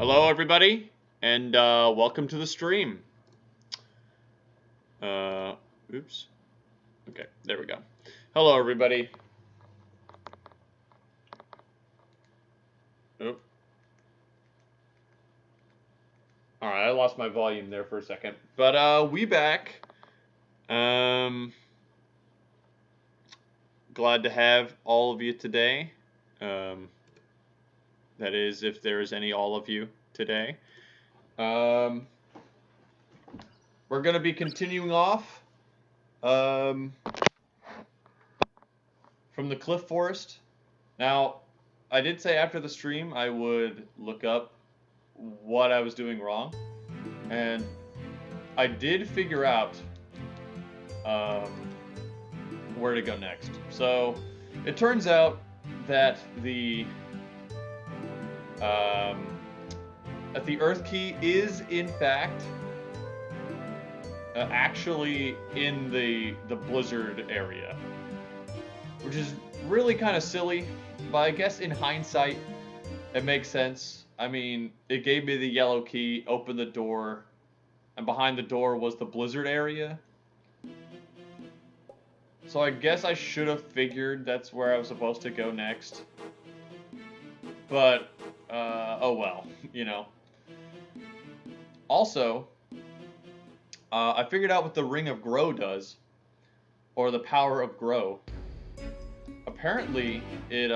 Hello, everybody, and welcome to the stream. Oops. Okay, there we go. Hello, everybody. Oop. All right, I lost my volume there for a second, but we back. Glad to have all of you today. That is, if there is any all of you today. We're going to be continuing off from the Cliff Forest. Now, I did say after the stream I would look up what I was doing wrong, and I did figure out where to go next. So, it turns out that the Earth Key is, in fact, actually in the Blizzard area, which is really kind of silly, but I guess in hindsight, it makes sense. I mean, it gave me the yellow key, opened the door, and behind the door was the Blizzard area. So I guess I should have figured that's where I was supposed to go next. But, oh well, you know. Also, I figured out what the Ring of Grow does, or the Power of Grow. Apparently, it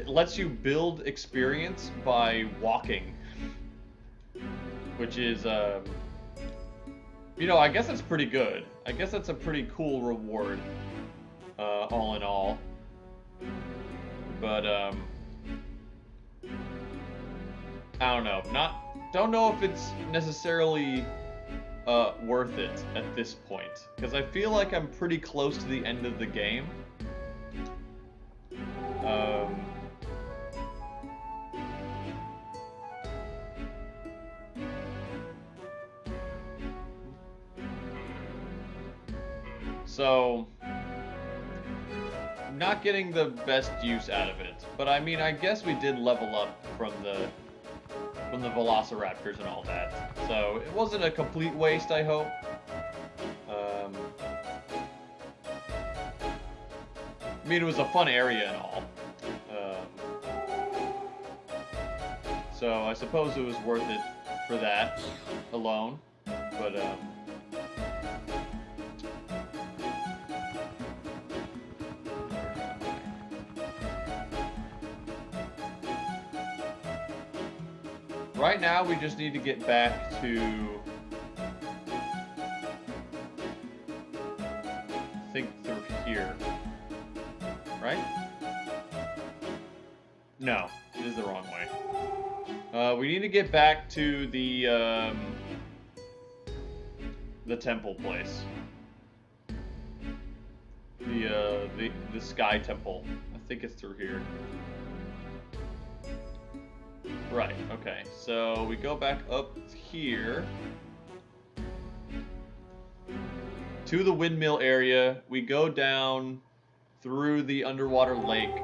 lets you build experience by walking, which is, you know, I guess that's pretty good. I guess that's a pretty cool reward, all in all. But, I don't know. Don't know if it's necessarily worth it at this point, because I feel like I'm pretty close to the end of the game. So, not getting the best use out of it, but I mean, I guess we did level up from the Velociraptors and all that, so it wasn't a complete waste, I hope. I mean, it was a fun area and all, so I suppose it was worth it for that alone, but right now, we just need to get back to, I think, through here, right? No, it is the wrong way. We need to get back to the temple place. The Sky Temple. I think it's through here. Right, okay, so we go back up here to the windmill area. We go down through the underwater lake,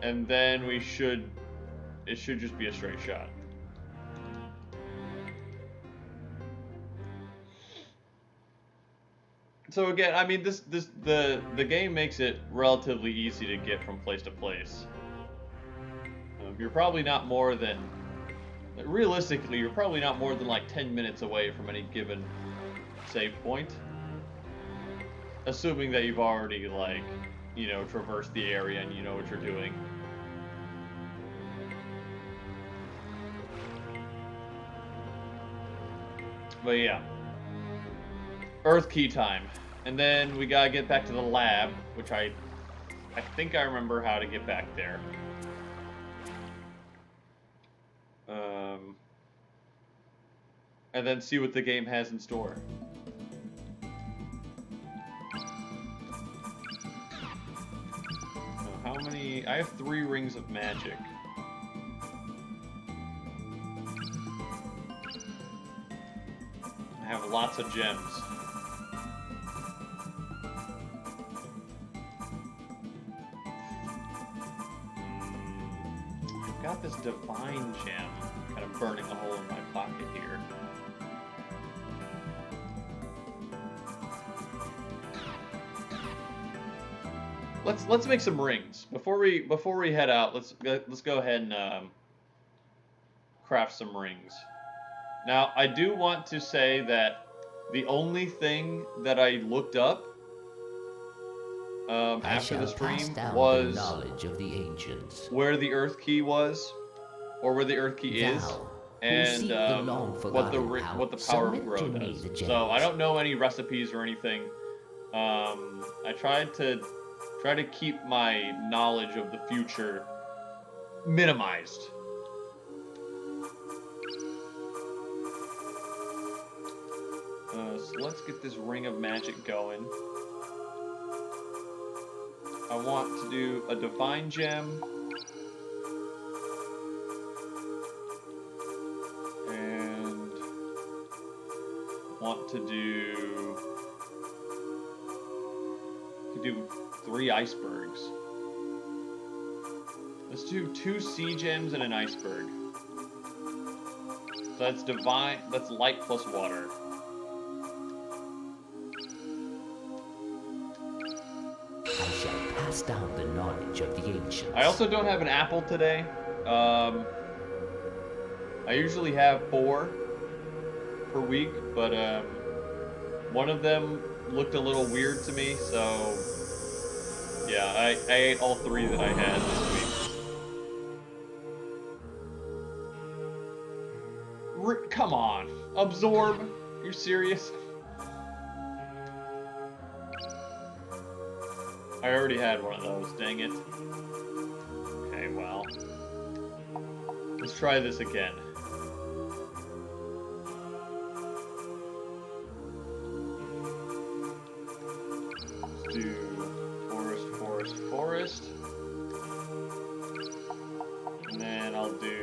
and then it should just be a straight shot. So again, I mean, the game makes it relatively easy to get from place to place. You're probably not more than, realistically, you're probably not more than like 10 minutes away from any given save point. Assuming that you've already, like, you know, traversed the area and you know what you're doing. But yeah. Earth Key time. And then we gotta get back to the lab, which I think I remember how to get back there. And then see what the game has in store. So how many? I have 3 rings of magic. I have lots of gems. got this divine gem kind of burning a hole in my pocket here. Let's make some rings before we head out. Let's go ahead and craft some rings. Now I do want to say that the only thing that I looked up after the stream was knowledge of the ancients. Where the Earth Key was, or where the Earth Key is, and what the Power of Grow does. So I don't know any recipes or anything. I tried to keep my knowledge of the future minimized. So let's get this Ring of Magic going. I want to do a Divine Gem. And want to do 3 icebergs. Let's do 2 sea gems and an iceberg. So that's divine, that's light plus water. I shall pass down the knowledge of the ancients. I also don't have an apple today. I usually have 4 per week, but one of them looked a little weird to me, so yeah, I ate all 3 that I had this week. Come on, absorb. You're serious? I already had one of those, dang it. Okay, well. Let's try this again. Let's do forest, forest, forest. And then I'll do,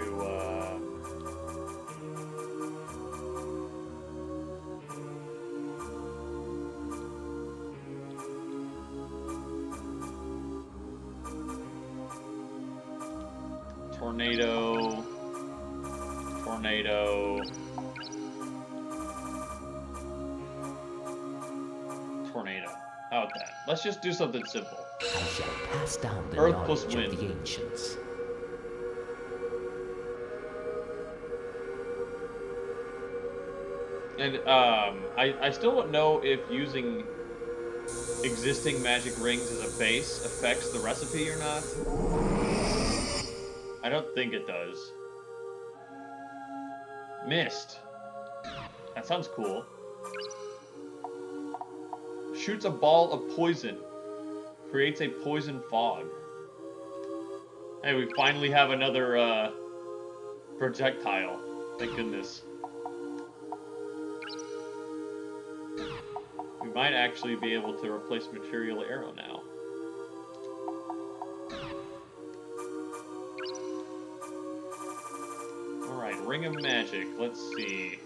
tornado, tornado, tornado. How about that? Let's just do something simple. I shall pass down the Earth knowledge plus wind. of the ancients. And I still don't know if using existing magic rings as a base affects the recipe or not. I don't think it does. Mist. That sounds cool. Shoots a ball of poison. Creates a poison fog. Hey, we finally have another projectile. Thank goodness. We might actually be able to replace Material Arrow now. Alright, Ring of Magic. Let's see.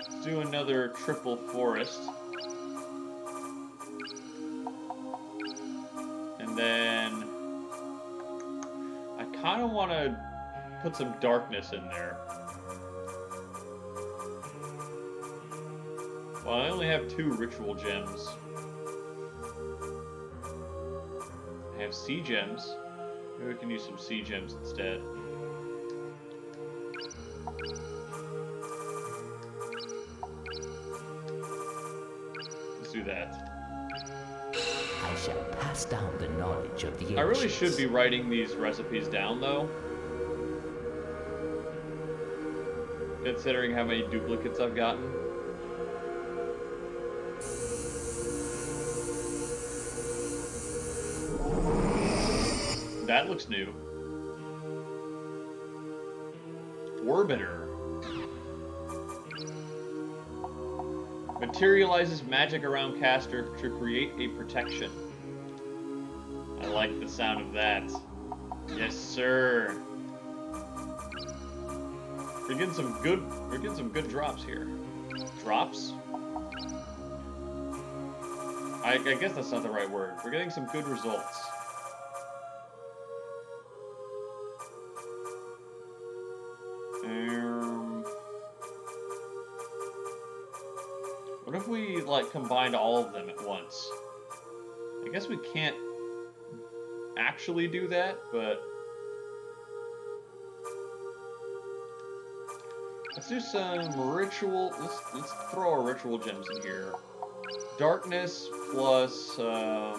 Let's do another triple forest. And then I kind of want to put some darkness in there. Well, I only have 2 ritual gems. I have sea gems. Maybe we can use some sea gems instead. Let's do that. I shall pass down the knowledge of the ancients. I really should be writing these recipes down, though. Considering how many duplicates I've gotten. That looks new. Orbiter. Materializes magic around caster to create a protection. I like the sound of that. Yes, sir. We're getting some good drops here. Drops? I guess that's not the right word. We're getting some good results. What if we, like, combined all of them at once? I guess we can't actually do that, but... let's do some ritual... Let's throw our ritual gems in here. Darkness plus, let's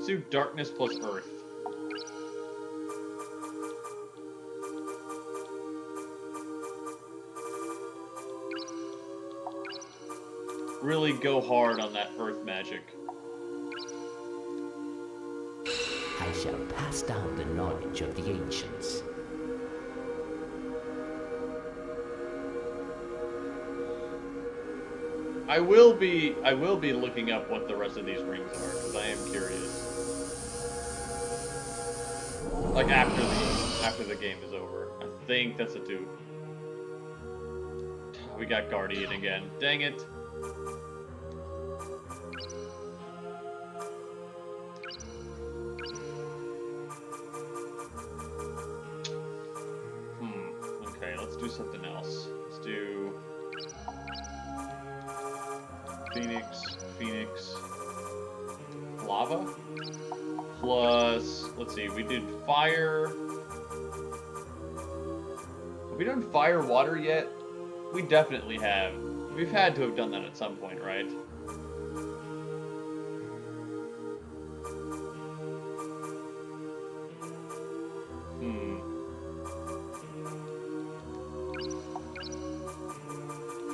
do darkness plus earth. Really go hard on that earth magic. I shall pass down the knowledge of the ancients. I will be looking up what the rest of these rings are, because I am curious. Like after the game is over. I think that's a dude. We got Guardian again. Dang it. Okay, let's do something else. Let's do Phoenix, Lava, plus, let's see, we did Fire. Have we done Fire, Water yet? We definitely have. We've had to have done that at some point, right?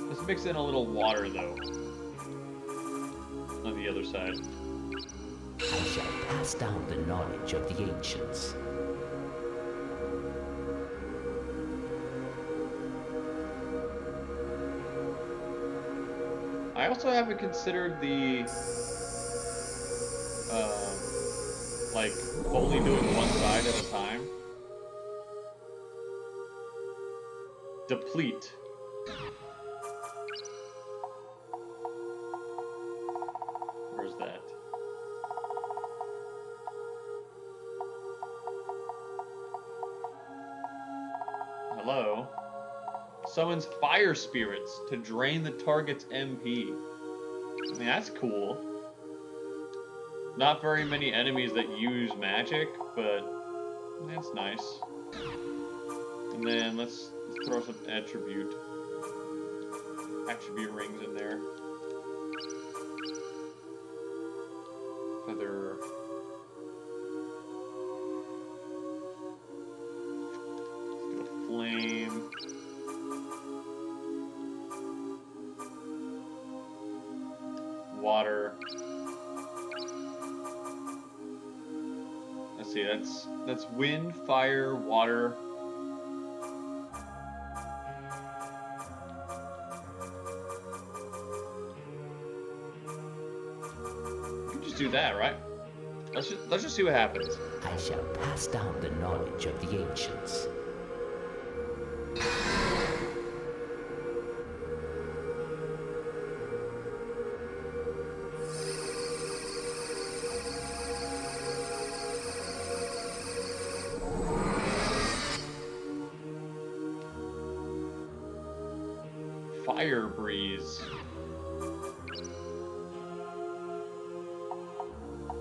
Let's mix in a little water, though. On the other side. I shall pass down the knowledge of the ancients. I also haven't considered the, like, only doing one side at a time. Deplete. Where's that? Hello? Summons fire spirits to drain the target's MP. I mean, that's cool. Not very many enemies that use magic, but that's nice. And then let's throw some attribute rings in there. Feather. Let's do a flame. Water. Let's see, that's wind, fire, water. We can just do that, right? Let's just see what happens. I shall pass down the knowledge of the ancients. Fire breeze.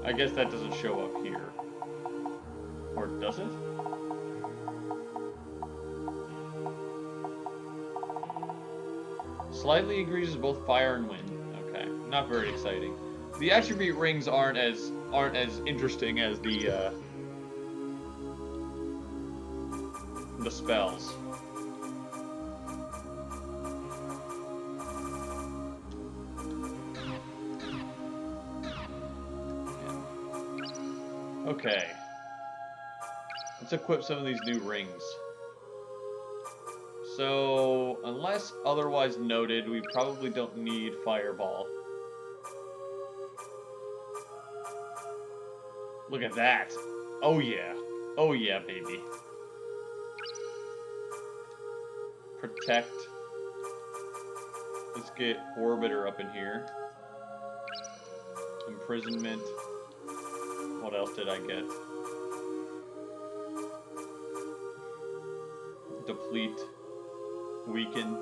I guess that doesn't show up here. Or does it? Slightly increases both fire and wind. Okay, not very exciting. The attribute rings aren't as interesting as the spells. Okay. Let's equip some of these new rings. So, unless otherwise noted, we probably don't need Fireball. Look at that. Oh yeah. Oh yeah, baby. Protect. Let's get Orbiter up in here. Imprisonment. What else did I get? Deplete. Weaken.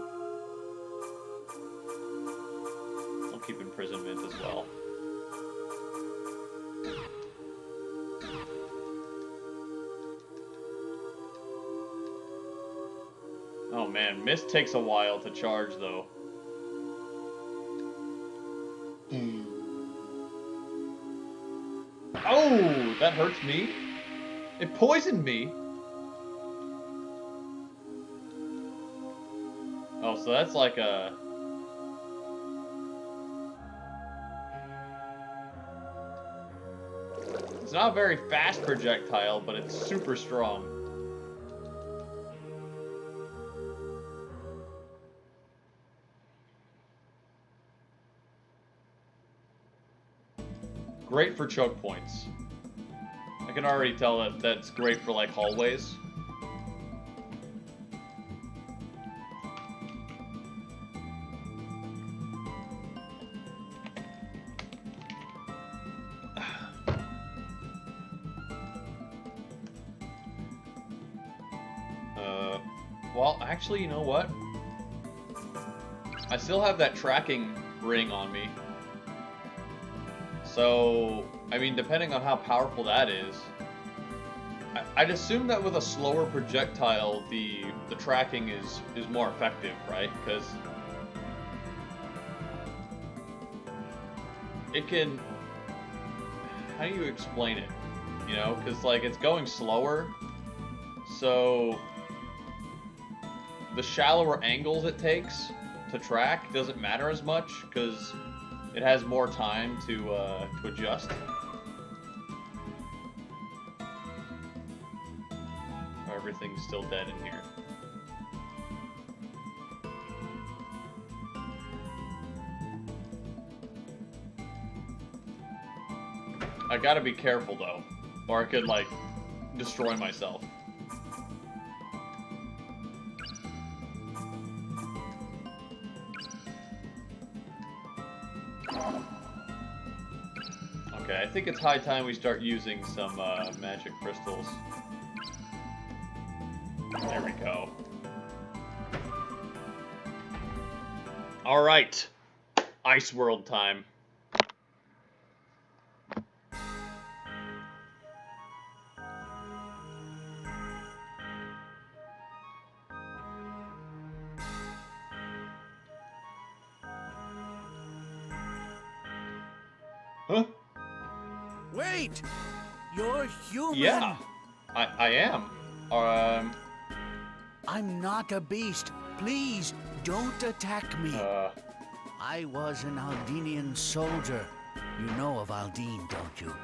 I'll keep imprisonment as well. Oh man, Mist takes a while to charge though. Oh, that hurts me. It poisoned me. Oh, so that's like a... It's not a very fast projectile, but it's super strong. Great for choke points. I can already tell that that's great for like hallways. Well, actually, you know what? I still have that tracking ring on me. So, I mean, depending on how powerful that is, I'd assume that with a slower projectile, the tracking is more effective, right? Because it can... How do you explain it? You know, because like it's going slower, so the shallower angles it takes to track doesn't matter as much because it has more time to adjust. Oh, everything's still dead in here. I gotta be careful though, or I could like destroy myself. Okay, I think it's high time we start using some magic crystals. There we go. Alright. Ice World time. Huh? Wait! You're human! Yeah, I am. I'm not a beast. Please, don't attack me. I was an Aldenian soldier. You know of Aldine, don't you?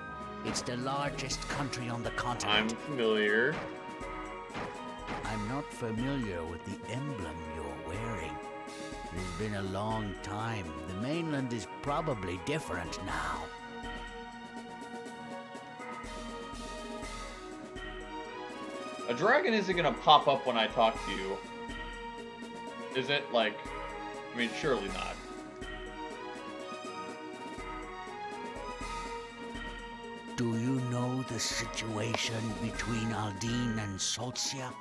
It's the largest country on the continent. I'm familiar. I'm not familiar with the emblem you're wearing. It's been a long time. The mainland is probably different now. A dragon isn't gonna pop up when I talk to you. Is it? Like, I mean, surely not. Do you know the situation between Aldine and Solcia?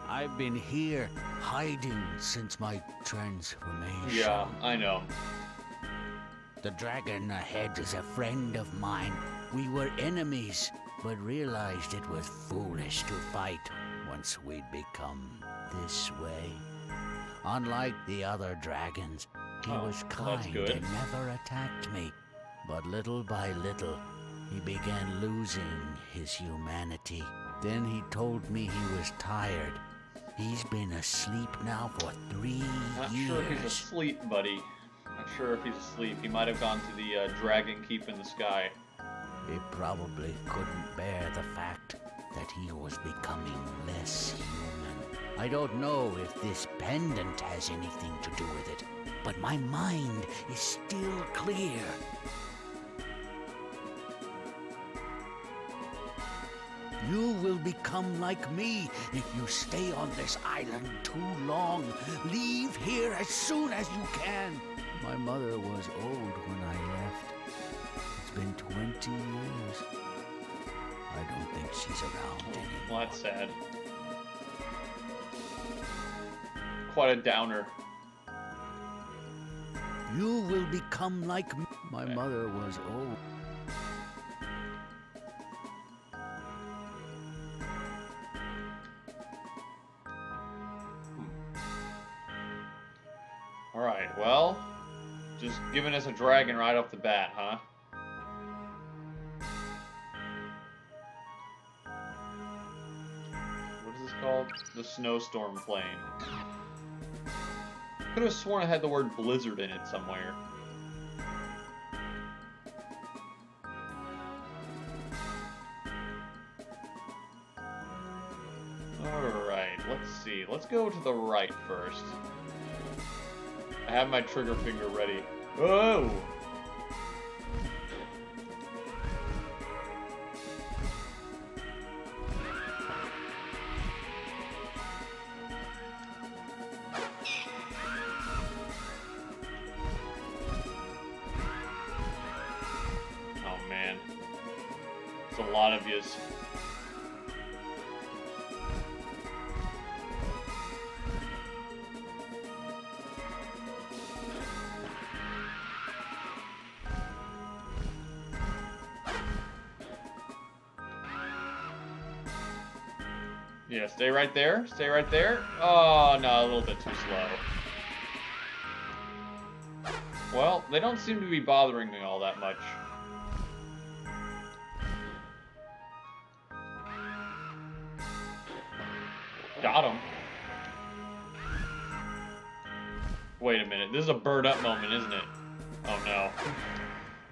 I've been here, hiding since my transformation. Yeah, I know. The dragon ahead is a friend of mine. We were enemies, but realized it was foolish to fight once we'd become this way. Unlike the other dragons, he was kind and never attacked me. But little by little, he began losing his humanity. Then he told me he was tired. He's been asleep now for 3 years. Not sure if he's asleep, buddy. Not sure if he's asleep. He might have gone to the dragon keep in the sky. He probably couldn't bear the fact that he was becoming less human. I don't know if this pendant has anything to do with it, but my mind is still clear. You will become like me if you stay on this island too long. Leave here as soon as you can. My mother was old when I left. It's been 20 years. I don't think she's around anymore. Well, that's sad. Quite a downer. You will become like me. My mother was old. Alright, well, just giving us a dragon right off the bat, huh? What is this called? The snowstorm plane. Could have sworn I had the word blizzard in it somewhere. Alright, let's see. Let's go to the right first. I have my trigger finger ready. Whoa! Oh man. It's a lot of yous. Yeah, stay right there. Stay right there. Oh, no, a little bit too slow. Well, they don't seem to be bothering me all that much. Got him. Wait a minute. This is a bird up moment, isn't it? Oh, no.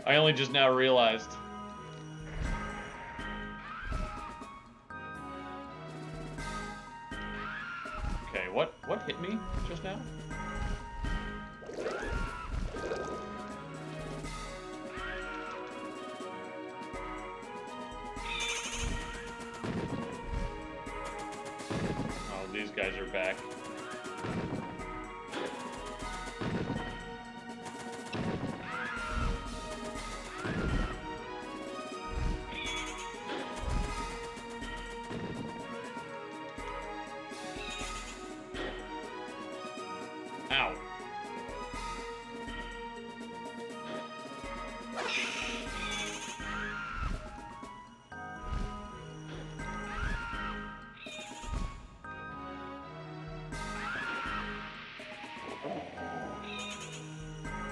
I only just now realized. Okay, what hit me just now? Oh, these guys are back. Ow.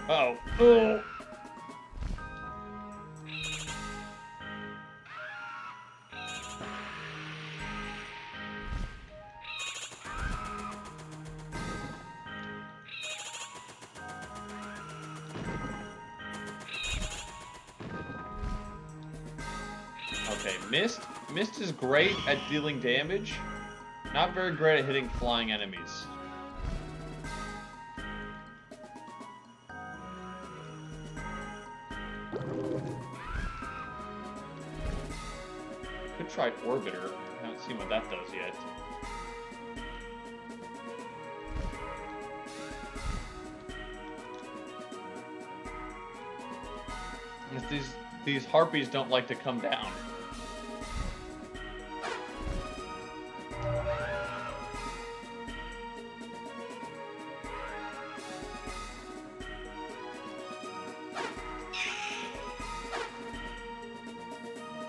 Uh-oh. Oh. Okay, Mist. Mist is great at dealing damage. Not very great at hitting flying enemies. Could try Orbiter. I haven't seen what that does yet. These harpies don't like to come down.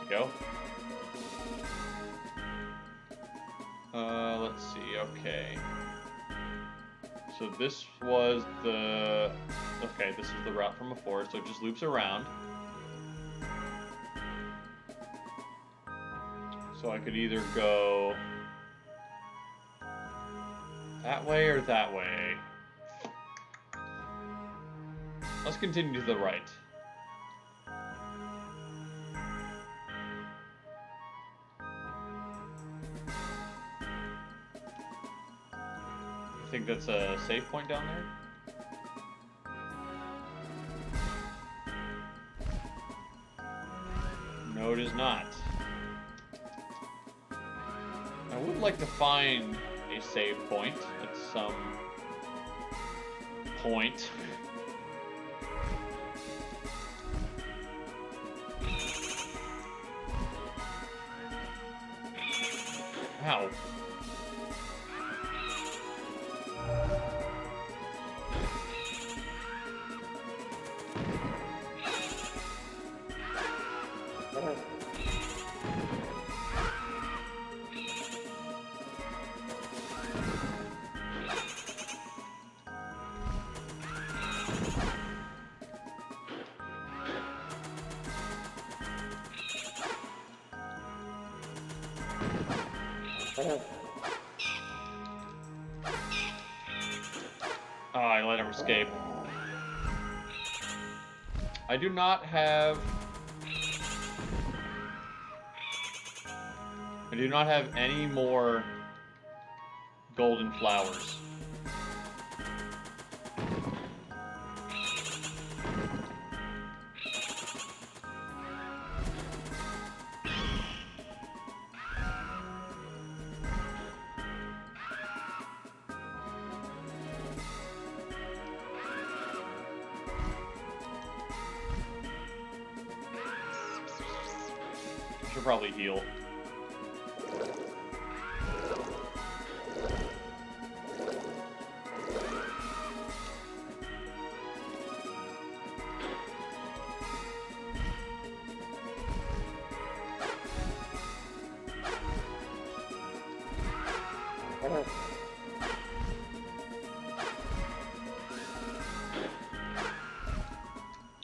Go. Let's see. Okay. So this was the... Okay, this is the route from before, so it just loops around. So I could either go that way or that way. Let's continue to the right. I think that's a save point down there. No, it is not. like to find a save point at some point. Ow. Oh, I let him escape. I do not have any more golden flowers. I should probably heal.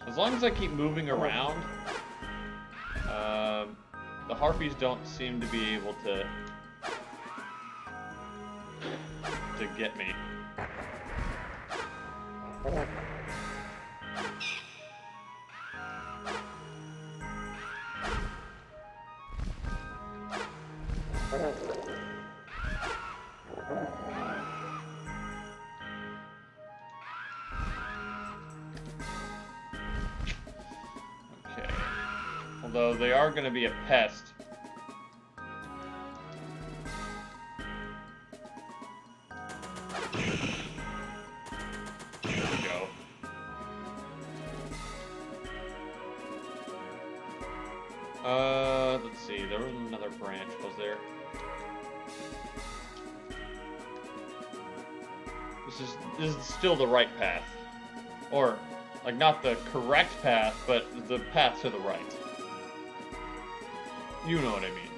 As long as I keep moving around, the harpies don't seem to be able to get me. Okay. Although they are going to be a pest. There we go. Let's see. There was another branch, was there? This is still the right path. Or, like, not the correct path, but the path to the right. You know what I mean.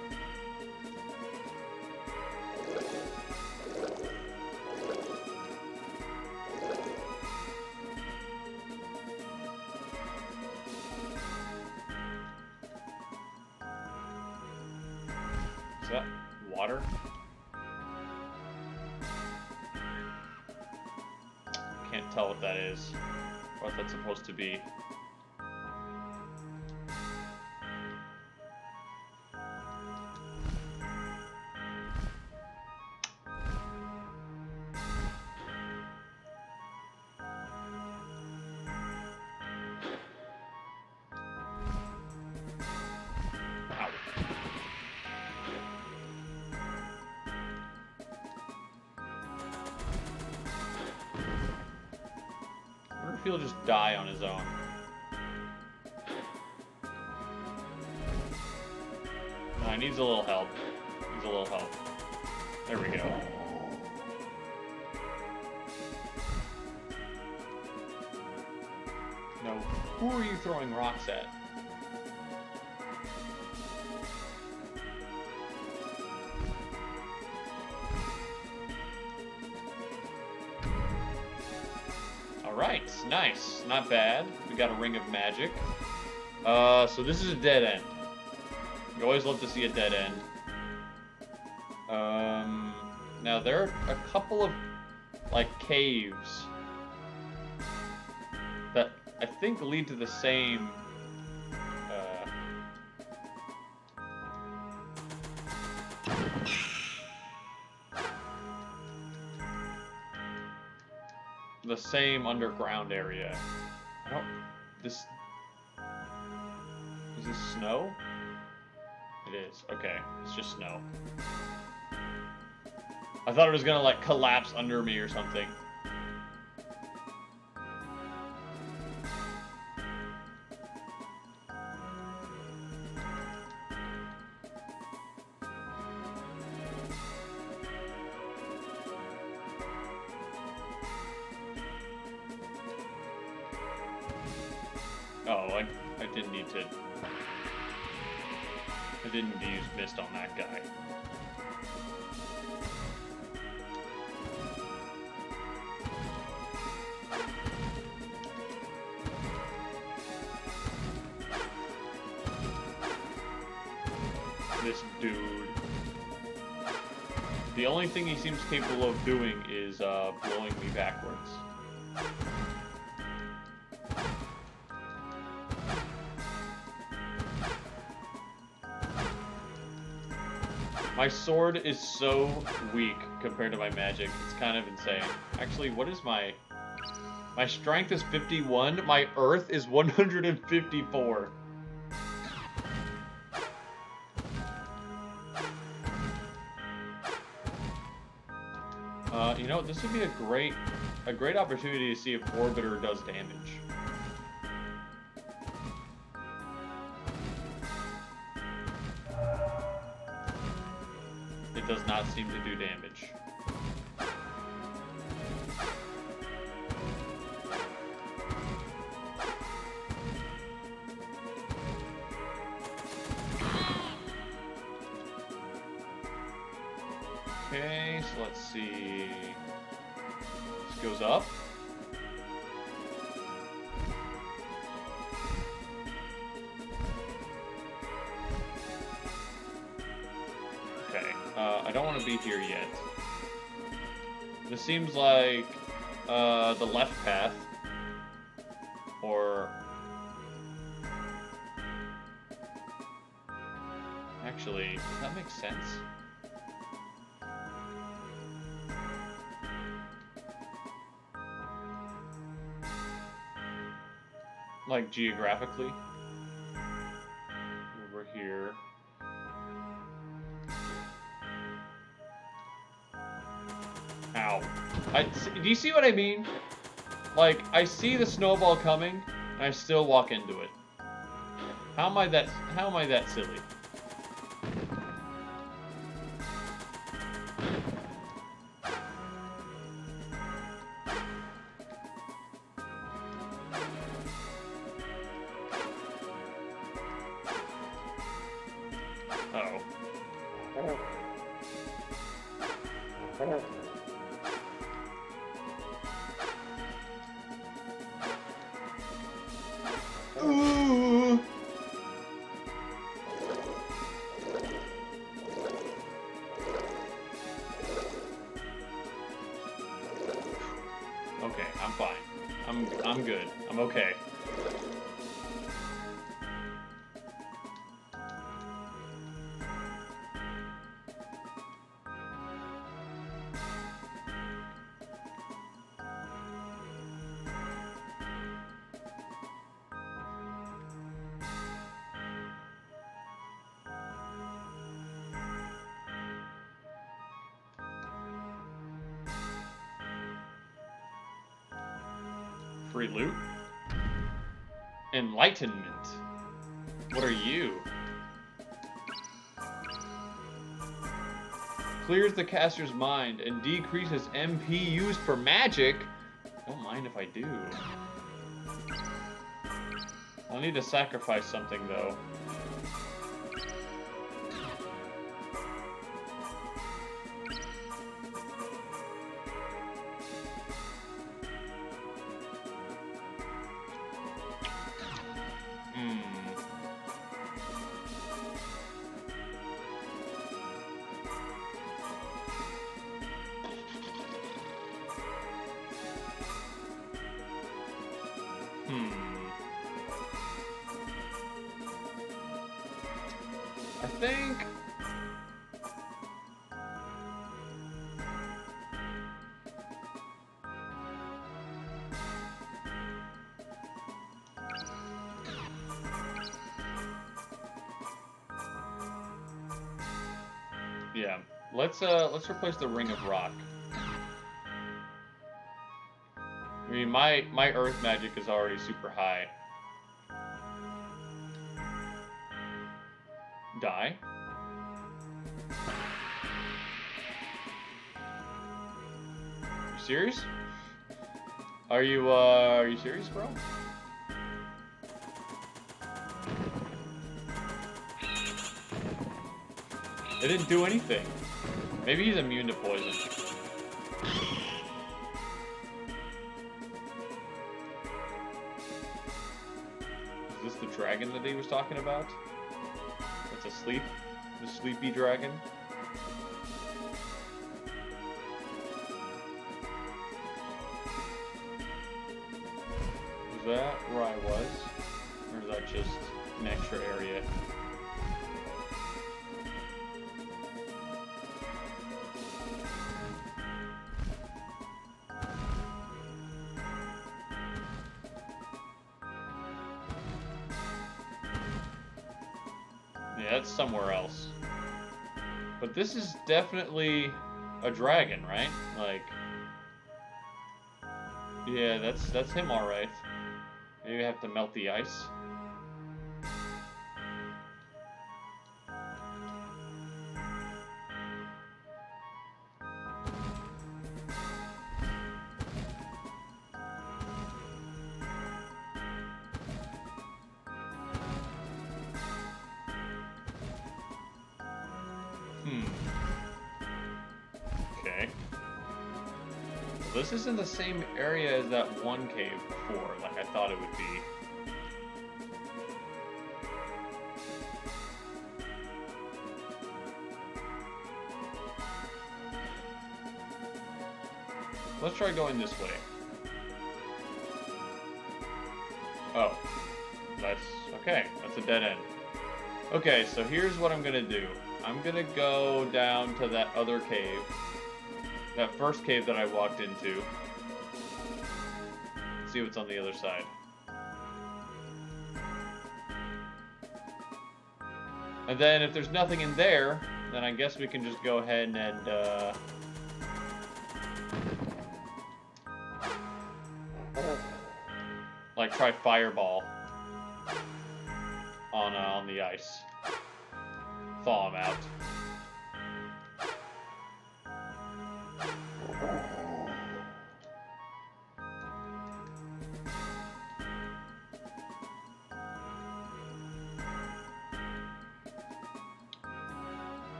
Is that water? Can't tell what that is. What that's supposed to be. He'll just die on his own. No, he needs a little help. Needs a little help. There we go. No, who are you throwing rocks at? Alright, nice. Not bad. We got a ring of magic. So this is a dead end. You always love to see a dead end. Now there are a couple of, like, caves that I think lead to the same, underground area. Is this snow? It is. Okay, it's just snow. I thought it was gonna like collapse under me or something. Oh, I didn't need to. I didn't need to use mist on that guy. This dude. The only thing he seems capable of doing is blowing me backwards. My sword is so weak compared to my magic. It's kind of insane. Actually, what is my... My strength is 51. My earth is 154. You know, this would be a great opportunity to see if Orbiter does damage. It does not seem to do damage. Okay, so let's see. This goes up. Okay, I don't want to be here yet. This seems like the left path. Or... Actually, does that make sense? Like, geographically. Over here. Ow. Do you see what I mean? Like, I see the snowball coming, and I still walk into it. How am I that silly? Ooh. Okay, I'm fine. I'm good. I'm okay. Free loot? Enlightenment. What are you? Clears the caster's mind and decreases MP used for magic. Don't mind if I do. I'll need to sacrifice something though. I think... Yeah, Let's replace the Ring of Rock. I mean, my Earth magic is already super high. Die? You serious? Are you serious, bro? It didn't do anything. Maybe he's immune to poison. Is this the dragon that he was talking about? That's asleep? The sleepy dragon? Was that where I was? Or is that just an extra area? Yeah, that's somewhere else. But this is definitely a dragon, right? Like, yeah, that's him, all right. Maybe I have to melt the ice. Okay. Well, this is in the same area as that one cave before, like I thought it would be. Let's try going this way. Oh. That's... okay. That's a dead end. Okay, so here's what I'm gonna do. I'm gonna go down to that other cave. That first cave that I walked into. See what's on the other side. And then if there's nothing in there, then I guess we can just go ahead and, like, try Fireball on the ice. Thaw him out.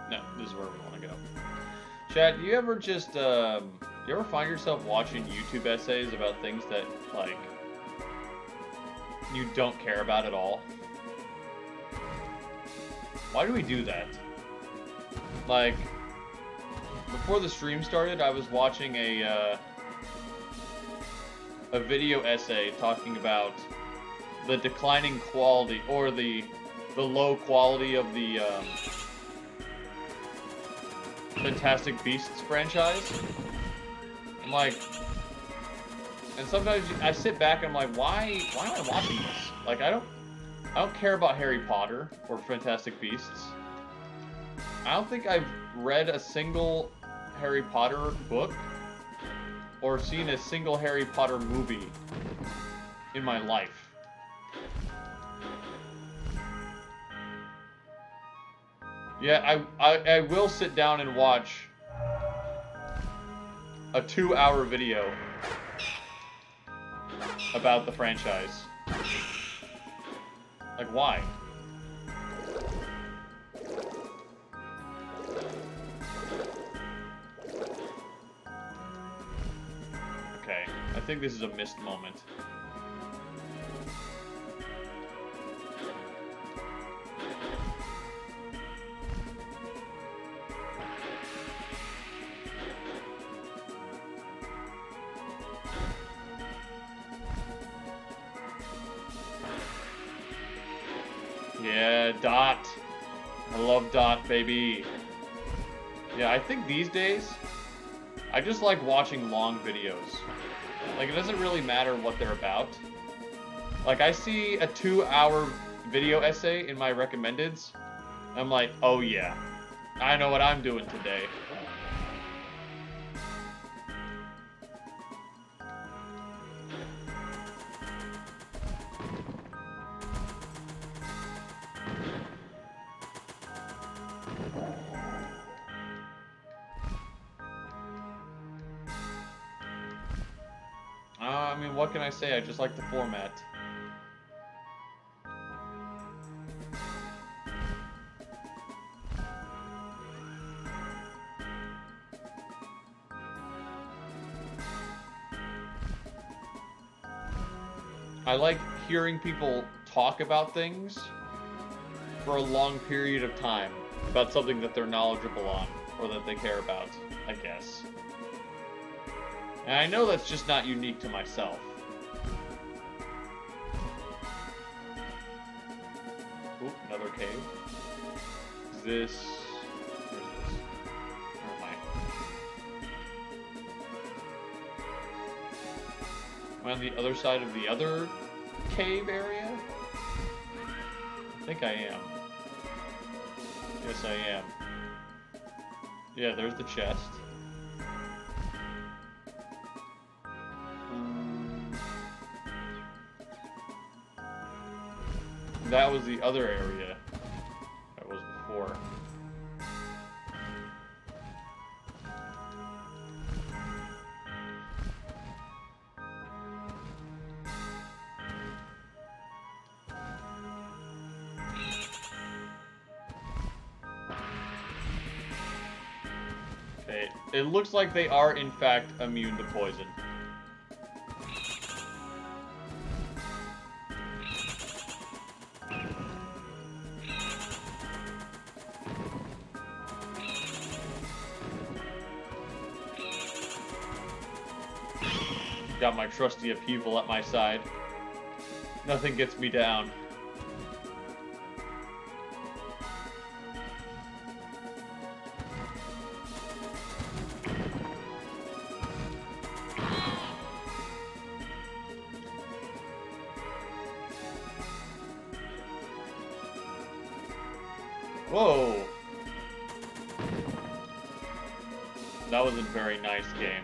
No, this is where we want to go. Chad, do you ever just, you ever find yourself watching YouTube essays about things that, like, you don't care about at all? Why do we do that? Like, before the stream started, I was watching a video essay talking about the declining quality, or the low quality of the Fantastic Beasts franchise. I'm like, and sometimes I sit back and I'm like, why am I watching this? Like, I don't care about Harry Potter or Fantastic Beasts. I don't think I've read a single Harry Potter book or seen a single Harry Potter movie in my life. Yeah, I will sit down and watch a 2-hour video about the franchise. Like, why? Okay, I think this is a missed moment. Yeah, Dot. I love Dot, baby. Yeah, I think these days, I just like watching long videos. Like, it doesn't really matter what they're about. Like, I see a 2-hour video essay in my recommendeds, I'm like, oh yeah, I know what I'm doing today. I mean, what can I say? I just like the format. I like hearing people talk about things for a long period of time, about something that they're knowledgeable on, or that they care about, I guess. And I know that's just not unique to myself. Oop, another cave. Is this... Where is this? Where am I? Am I on the other side of the other cave area? I think I am. Yes, I am. Yeah, there's the chest. That was the other area that was before. Okay, it looks like they are in fact immune to poison. Got my trusty upheaval at my side. Nothing gets me down. Whoa! That was a very nice game.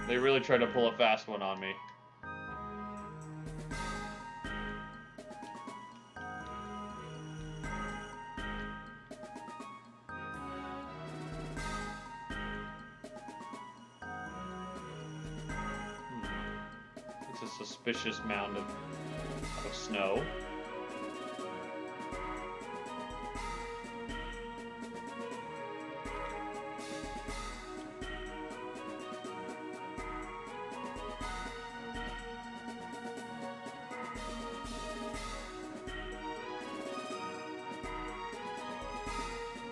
They really tried to pull a fast one on me. It's a suspicious mound of snow.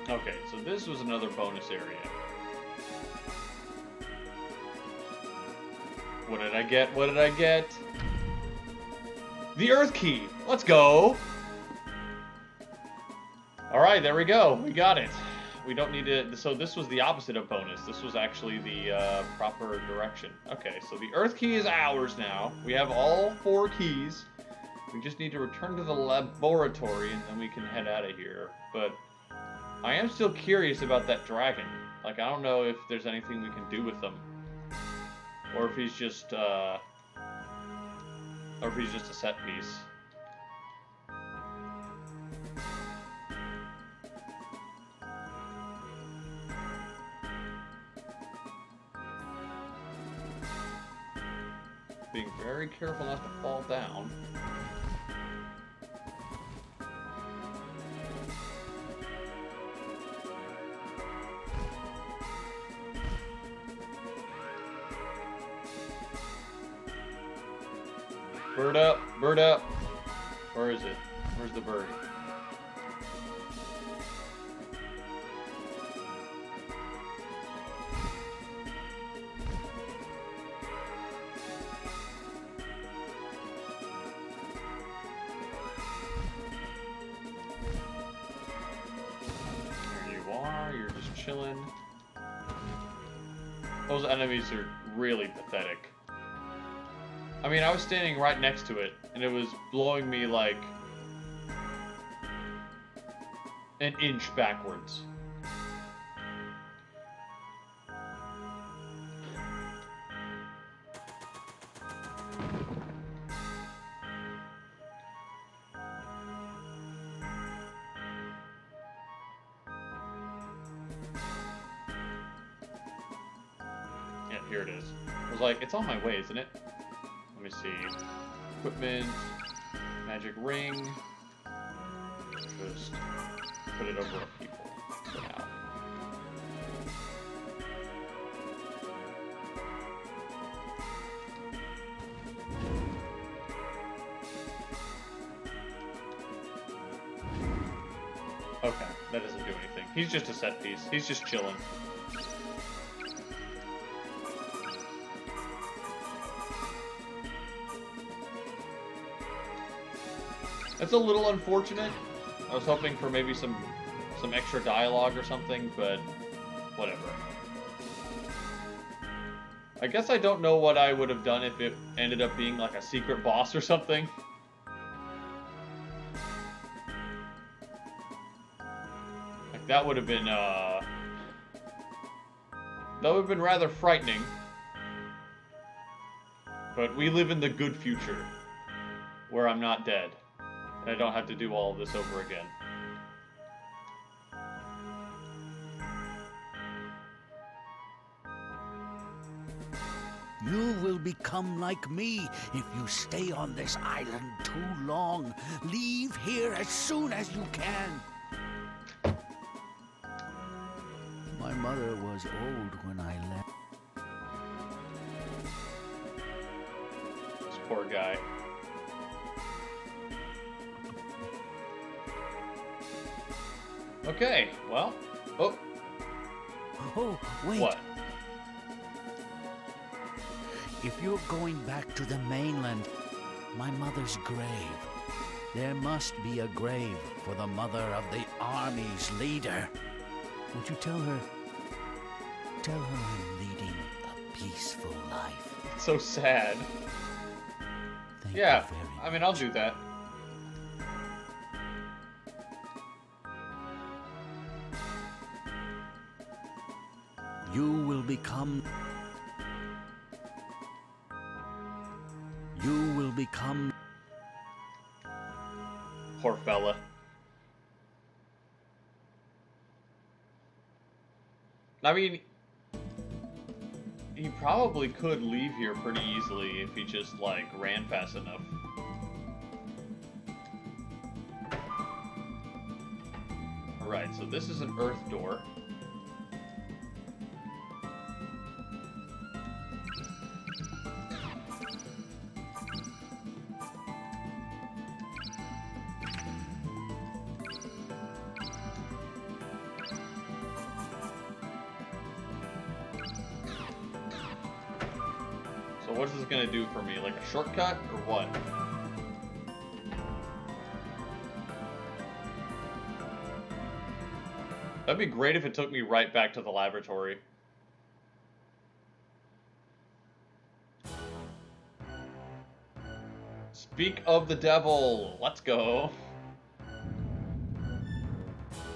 Okay, so this was another bonus area. What did I get? What did I get? The Earth Key! Let's go! Alright, there we go. We got it. We don't need to... So this was the opposite of bonus. This was actually the proper direction. Okay, so the Earth Key is ours now. We have all 4 keys. We just need to return to the laboratory and then we can head out of here. But I am still curious about that dragon. Like, I don't know if there's anything we can do with them. Or if he's just, a set piece. Being very careful not to fall down. Bird up, bird up. Where is it? Where's the bird? chilling. Those enemies are really pathetic. I mean, I was standing right next to it, and it was blowing me like an inch backwards. Yeah, here it is. I was like, it's on my way, isn't it? Let me see. Equipment, magic ring. Just put it over at people for now. Okay, that doesn't do anything. He's just a set piece. He's just chilling. That's a little unfortunate. I was hoping for maybe some extra dialogue or something, but whatever. I guess I don't know what I would have done if it ended up being like a secret boss or something. Like that would have been rather frightening. But we live in the good future, where I'm not dead. And I don't have to do all of this over again. You will become like me if you stay on this island too long. Leave here as soon as you can. My mother was old when I left. This poor guy. Okay, well. Oh. Oh, wait. What? If you're going back to the mainland, my mother's grave. There must be a grave for the mother of the army's leader. Would you tell her I'm leading a peaceful life? So sad. Thank Yeah, you very much. I mean, I'll do that. You will become... Poor fella. I mean, he probably could leave here pretty easily if he just, like, ran fast enough. Alright, so this is an earth door. So what is this gonna do for me? Like a shortcut or what? That'd be great if it took me right back to the laboratory. Speak of the devil. Let's go.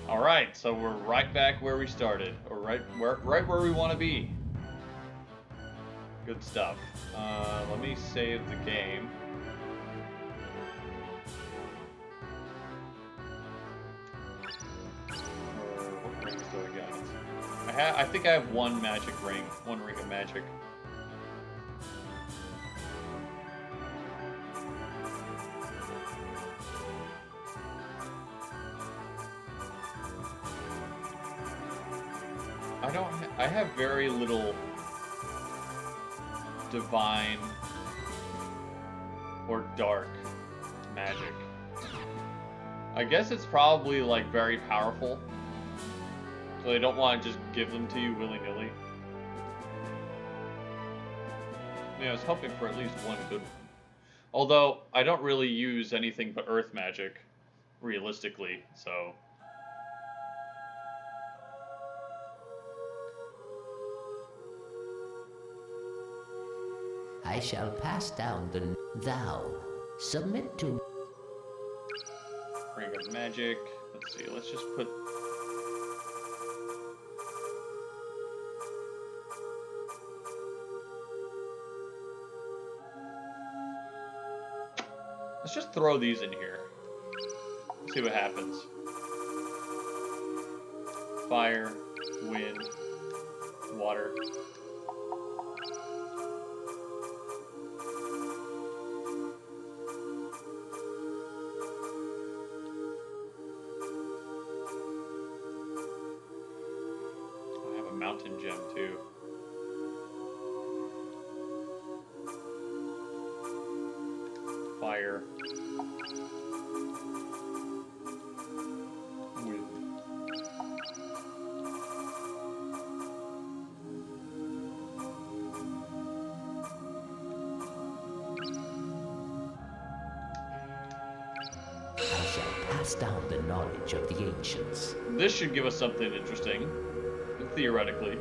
Alright, so we're right back where we started. Or right where we want to be. Good stuff. Let me save the game. What rings do I got? I think I have one magic ring. One ring of magic. I have very little divine or dark magic. I guess it's probably like very powerful, so they don't want to just give them to you willy-nilly. I mean, I was hoping for at least one good one. Although, I don't really use anything but earth magic, realistically, so... I shall pass down the... Thou, submit to... Ring of Magic. Let's see, let's just put... Let's just throw these in here. See what happens. Fire, wind, water. I have a mountain gem too. Fire. Wind. I shall pass down the knowledge of the ancients. This should give us something interesting, theoretically.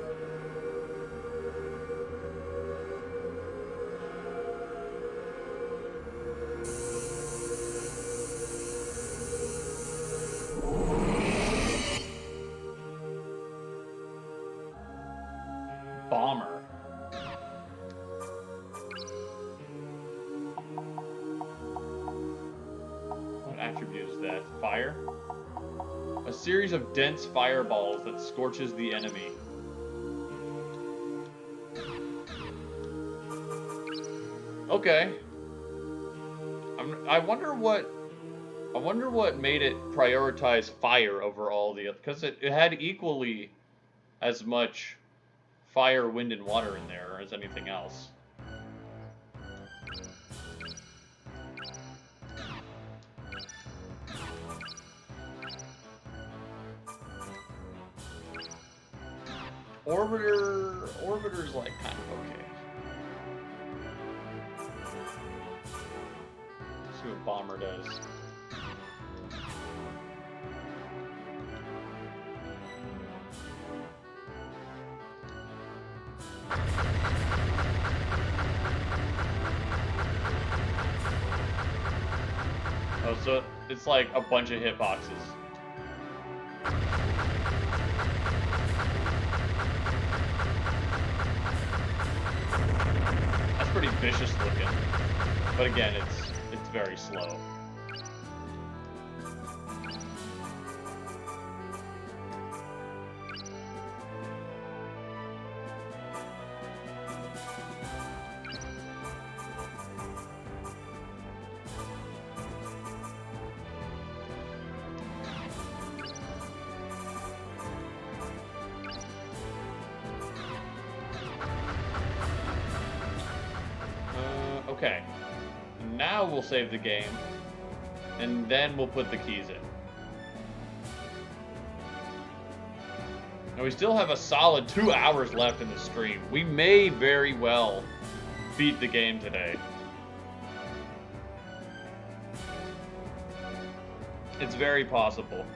Bomber. What attribute is that? Fire? A series of dense fireballs that scorches the enemy. Okay. I wonder what made it prioritize fire over all the other, because it had equally as much fire, wind, and water in there as anything else. Orbiter's like kind of okay. Let's see what Bomber does. Oh, so it's like a bunch of hitboxes. That's pretty vicious looking. But again, it's very slow. Okay, now we'll save the game, and then we'll put the keys in. Now we still have a solid 2 hours left in the stream. We may very well beat the game today. It's very possible.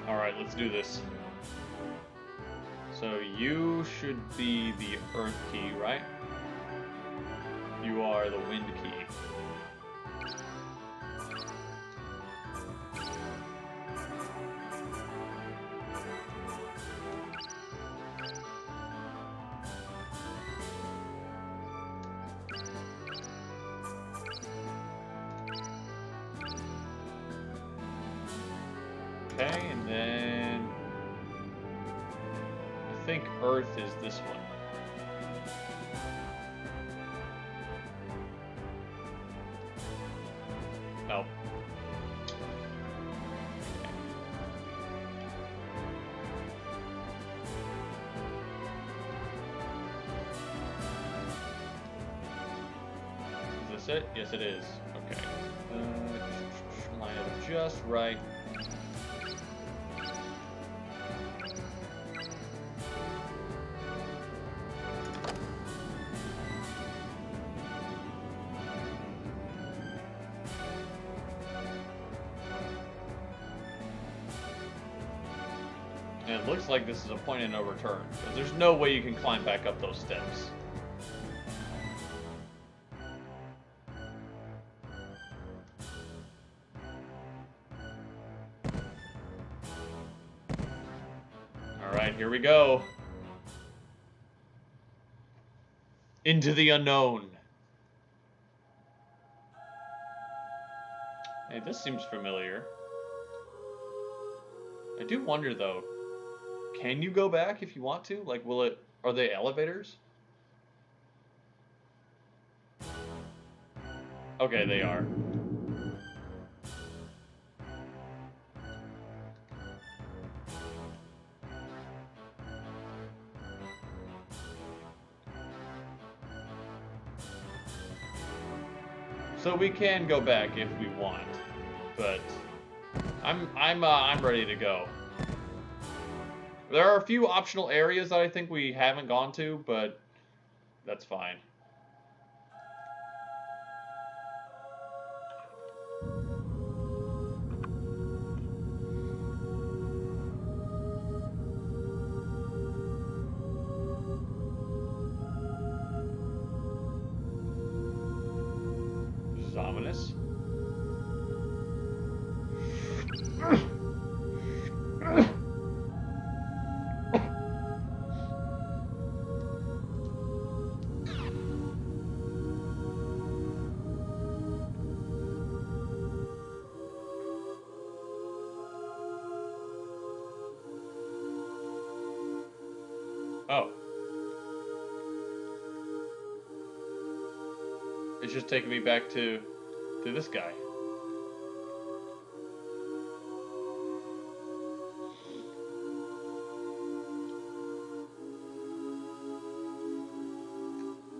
Alright, let's do this. So you should be the earth key, right? You are the wind key. Okay, and then I think Earth is this one. Oh. this it? Yes, it is. Okay. Line it up just right. And it looks like this is a point of no return, because there's no way you can climb back up those steps. Alright, here we go. Into the unknown. Hey, this seems familiar. I do wonder, though, can you go back if you want to? Like, will it... Are they elevators? Okay, they are. So we can go back if we want, but I'm ready to go. There are a few optional areas that I think we haven't gone to, but that's fine. This is ominous. Oh. It's just taking me back to this guy.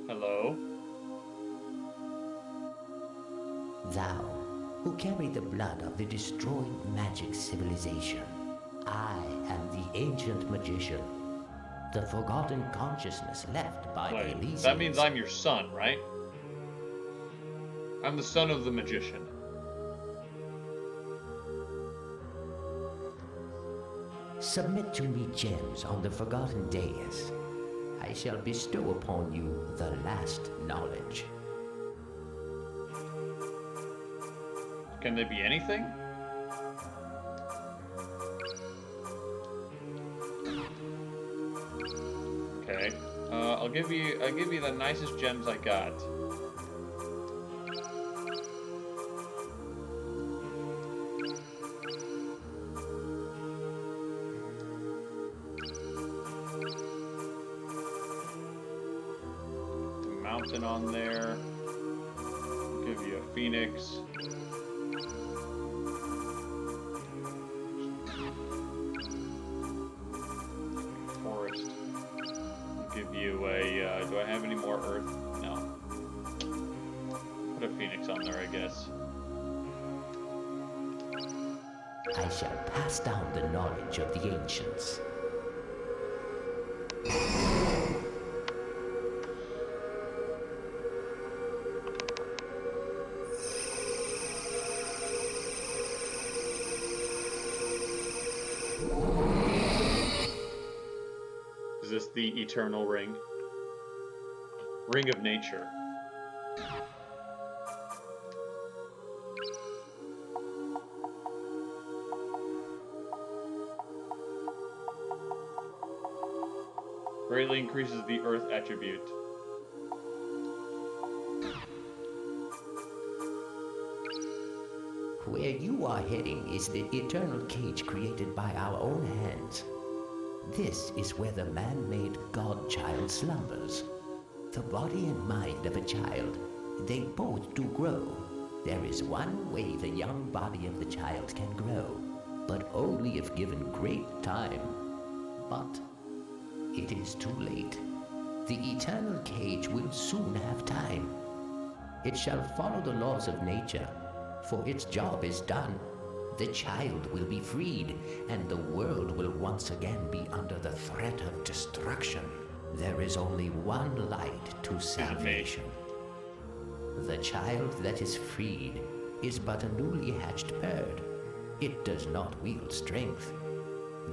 Hello? Thou, who carry the blood of the destroyed magic civilization, I am the ancient magician, the forgotten consciousness left by the Wait, Elysians. that means I'm your son, right? I'm the son of the magician. Submit to me gems on the forgotten dais. I shall bestow upon you the last knowledge. Can they be anything? Okay. I'll give you the nicest gems I got. The mountain on there. I'll give you a phoenix. Forest. I'll give you a, do I have any more earth? No. Put a phoenix on there, I guess. I shall pass down the knowledge of the ancients. Is this the eternal ring? Ring of nature. Greatly increases the earth attribute. Where you are heading is the eternal cage created by our own hands. This is where the man-made God-child slumbers. The body and mind of a child, they both do grow. There is one way the young body of the child can grow, but only if given great time. But it is too late. The eternal cage will soon have time. It shall follow the laws of nature, for its job is done. The child will be freed, and the world will once again be under the threat of destruction. There is only one light to salvation. The child that is freed is but a newly hatched bird. It does not wield strength.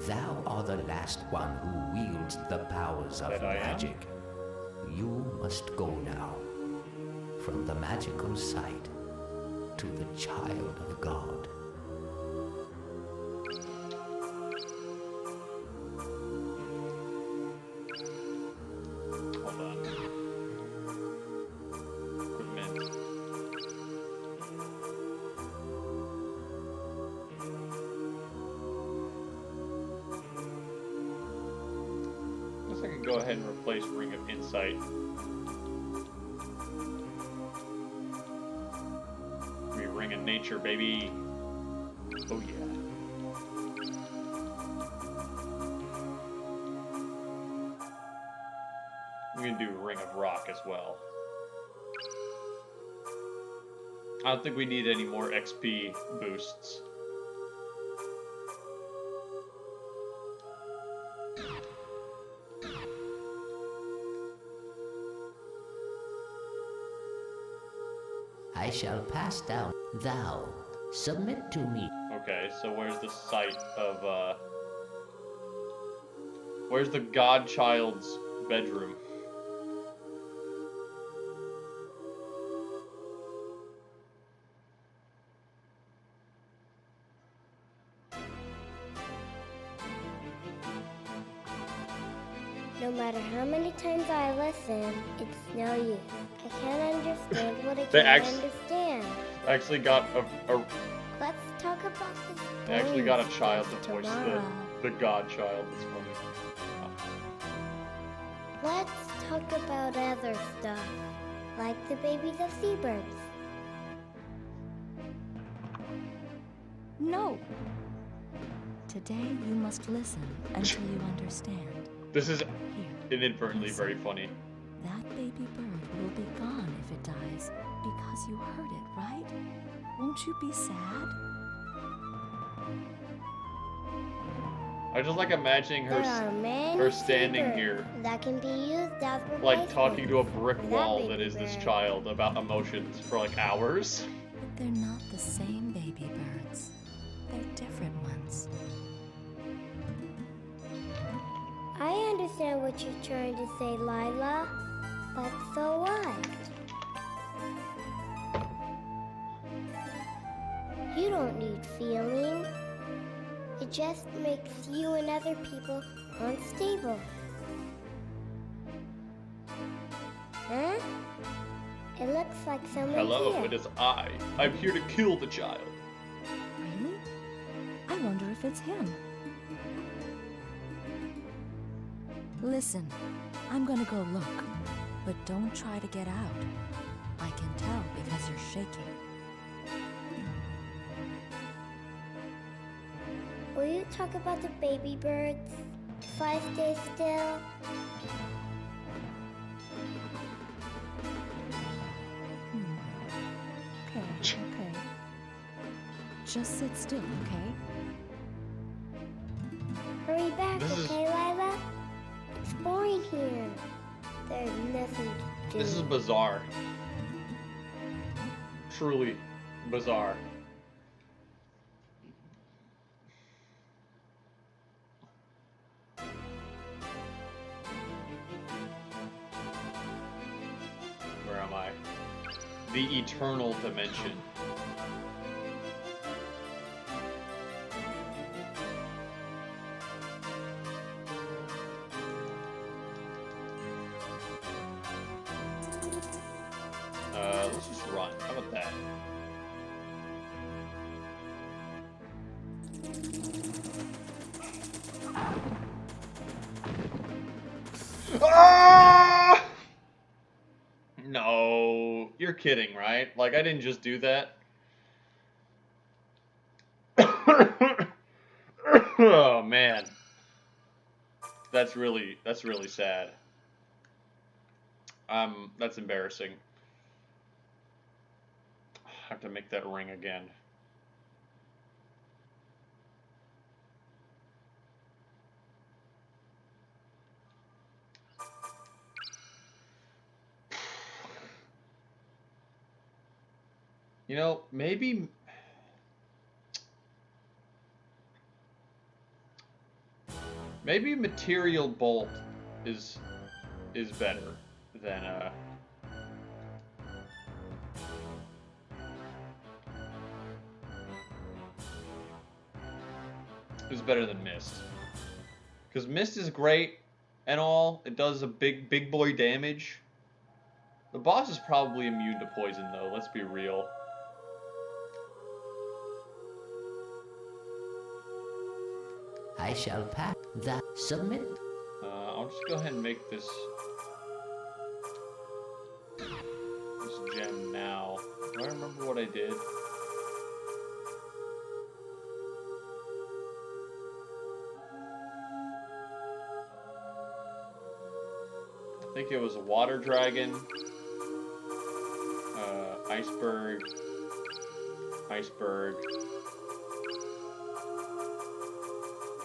Thou art the last one who wields the powers of magic. You must go now, from the magical sight to the child of God. Hold on. Equipment. Guess I can go ahead and replace Ring of Insight. Ring of Nature, baby. Oh yeah. We can do Ring of Rock as well. I don't think we need any more XP boosts. I shall pass down. Thou, submit to me. Okay, so where's the site of, where's the Godchild's bedroom? No matter how many times I listen, it's no use. I can't understand what I can't understand. Actually got a Let's talk about this. I actually got a child to voice the Godchild. That's funny. Let's talk about other stuff, like the babies of seabirds. No. Today you must listen until you understand. This is Here, inadvertently listen. very funny. That baby bird will be gone if it dies because you heard it, right? Won't you be sad? I just like imagining There are many her standing seabirds here, that can be used as like talking to a replacements brick for that wall that baby is this bird. child about emotions for like hours. But they're not the same baby birds. They're different ones. I understand what you're trying to say, Lila, but so what? You don't need feeling. It just makes you and other people unstable. Huh? It looks like someone Hello, here. it is I. I'm here to kill the child. Really? I wonder if it's him. Listen, I'm gonna go look, but don't try to get out. I can tell because you're shaking. Will you talk about the baby birds if I stay still? Okay. Just sit still, okay? Hurry back, This is- okay, Lila? It's boring here. There's nothing to do. This is bizarre. Truly bizarre. Where am I? The eternal dimension. Let's just run. How about that? Ah! No, you're kidding, right? Like, I didn't just do that. Oh man, that's really sad. That's embarrassing. have to make that ring again. You know, maybe material bolt is better than better than mist. Because mist is great and all, it does a big boy damage. The boss is probably immune to poison though, let's be real. I shall pack that. Submit. I'll just go ahead and make this gem now. Do I remember what I did? I think it was a water dragon, iceberg. I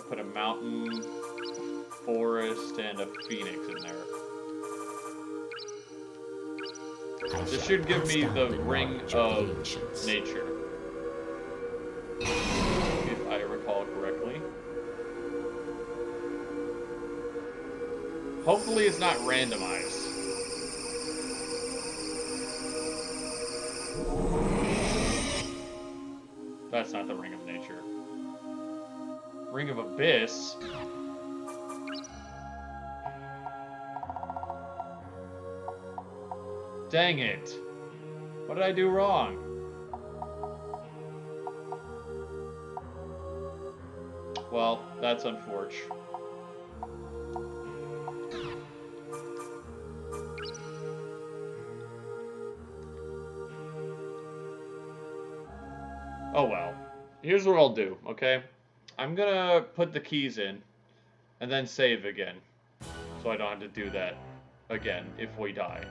put a mountain, forest, and a phoenix in there. This should give me the ring of nature, if I recall correctly. Hopefully it's not randomized. That's not the ring of nature. Ring of abyss. Dang it. What did I do wrong? Well, that's unfortunate. Oh well. Here's what I'll do, okay? I'm gonna put the keys in and then save again. So I don't have to do that again if we die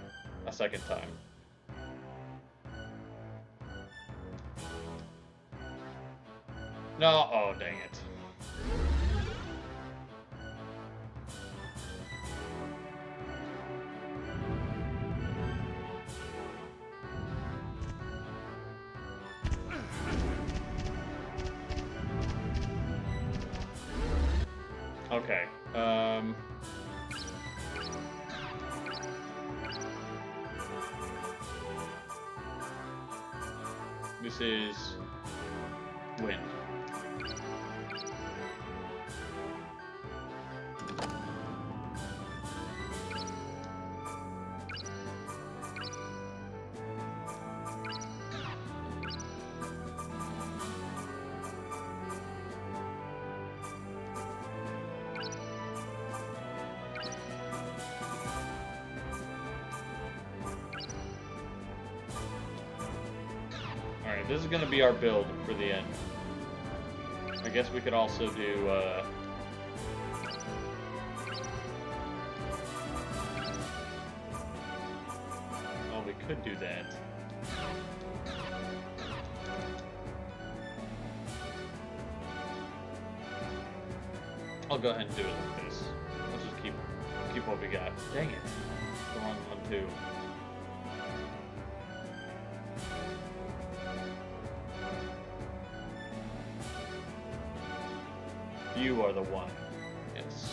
a second time. No, oh dang it. Okay, this is wind. This is going to be our build for the end. I guess we could also do, oh, we could do that. I'll go ahead and do it like this. Let's just keep what we got. Dang it. The wrong one, too. You are the one. Yes.